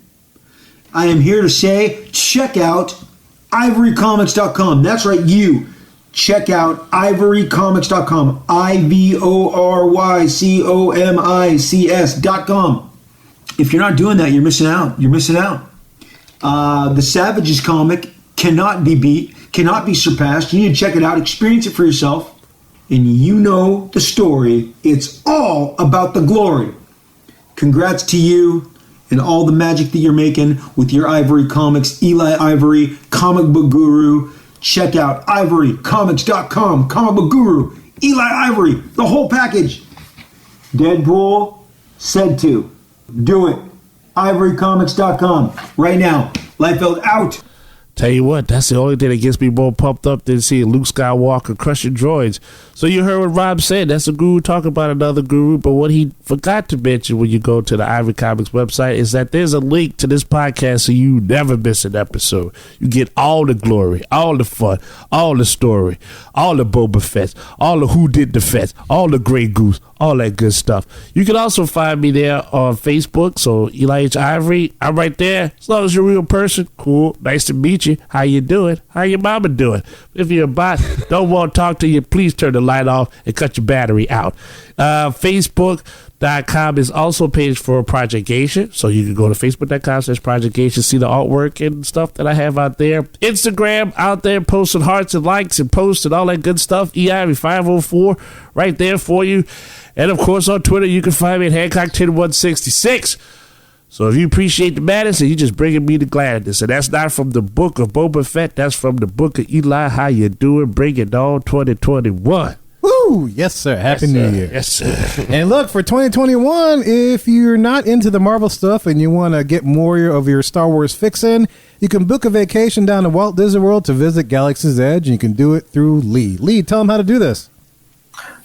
I am here to say, check out ivorycomics.com. That's right, you. Check out ivorycomics.com. ivorycomics.com. If you're not doing that, you're missing out. You're missing out. The Savages comic cannot be beat, cannot be surpassed. You need to check it out, experience it for yourself, and you know the story. It's all about the glory. Congrats to you and all the magic that you're making with your Ivory Comics, Eli Ivory, comic book guru. Check out ivorycomics.com, comic book guru, Eli Ivory, the whole package. Deadpool said to. Do it. ivorycomics.com. Right now. Liefeld out. Tell you what, that's the only thing that gets me more pumped up than seeing Luke Skywalker crushing droids. So you heard what Rob said. That's a guru talking about another guru. But what he forgot to mention when you go to the Ivory Comics website is that there's a link to this podcast so you never miss an episode. You get all the glory, all the fun, all the story, all the Boba Fett, all the Who Did the Fett, all the Grey Goose, all that good stuff. You can also find me there on Facebook. So Eli H. Ivory, I'm right there. As long as you're a real person, cool, nice to meet you. How you doing? How your mama doing? If you're a bot, don't want to talk to you, please turn the light off and cut your battery out. Facebook.com is also a page for Project Geisha. So you can go to Facebook.com/Project Geisha, see the artwork and stuff that I have out there. Instagram out there posting hearts and likes and posts and all that good stuff. EIV504 right there for you. And of course on Twitter you can find me at Hancock10166. So if you appreciate the madness, and you just bringing me the gladness. And that's not from the book of Boba Fett. That's from the book of Eli. How you doing? Bring it on 2021. Woo! Yes, sir. Happy New Year. Yes, sir. And look, for 2021, if you're not into the Marvel stuff and you want to get more of your Star Wars fix in, you can book a vacation down to Walt Disney World to visit Galaxy's Edge, and you can do it through Lee. Lee, tell them how to do this.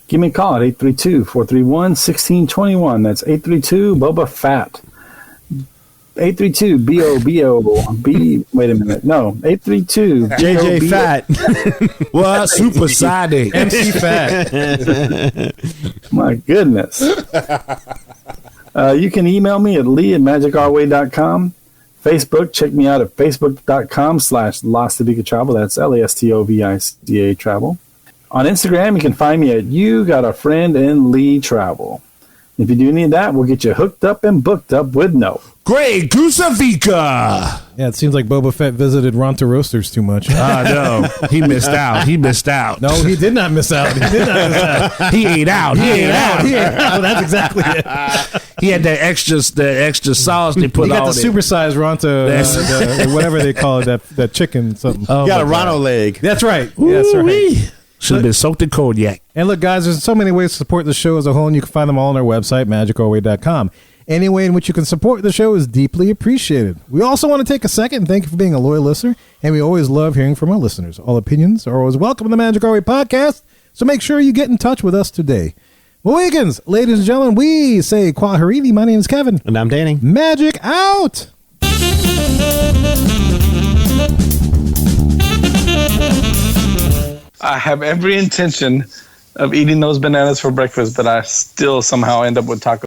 Give me a call at 832-431-1621. That's 832-BOBA-FAT. 832-BOBO-B. Wait a minute. No, 832 JJ Fat. What? Supersonic. MC Fat. My goodness. You can email me at lee@magicourway.com. Facebook, check me out at facebook.com/Lastovica Travel. That's LASTOVICA Travel. On Instagram, you can find me at You Got a Friend in Lee Travel. If you do need that, we'll get you hooked up and booked up with no. Grey Goosevica. Yeah, it seems like Boba Fett visited Ronto Roasters too much. No, he missed out. He missed out. No, he did not miss out. He did not miss out. He ate out. He ate out. Oh, that's exactly it. He had the extra sauce they put on it. He got the supersized Ronto, whatever they call it, that chicken something. You got a Ronto leg. That's right. That's right. Should have been soaked in cognac. And look, guys, there's so many ways to support the show as a whole, and you can find them all on our website, magicourway.com. Any way in which you can support the show is deeply appreciated. We also want to take a second and thank you for being a loyal listener, and we always love hearing from our listeners. All opinions are always welcome in the Magic Our Way podcast, so make sure you get in touch with us today. Mohicans, ladies and gentlemen, we say Quaharini. My name is Kevin. And I'm Danny. Magic out! I have every intention of eating those bananas for breakfast, but I still somehow end up with tacos.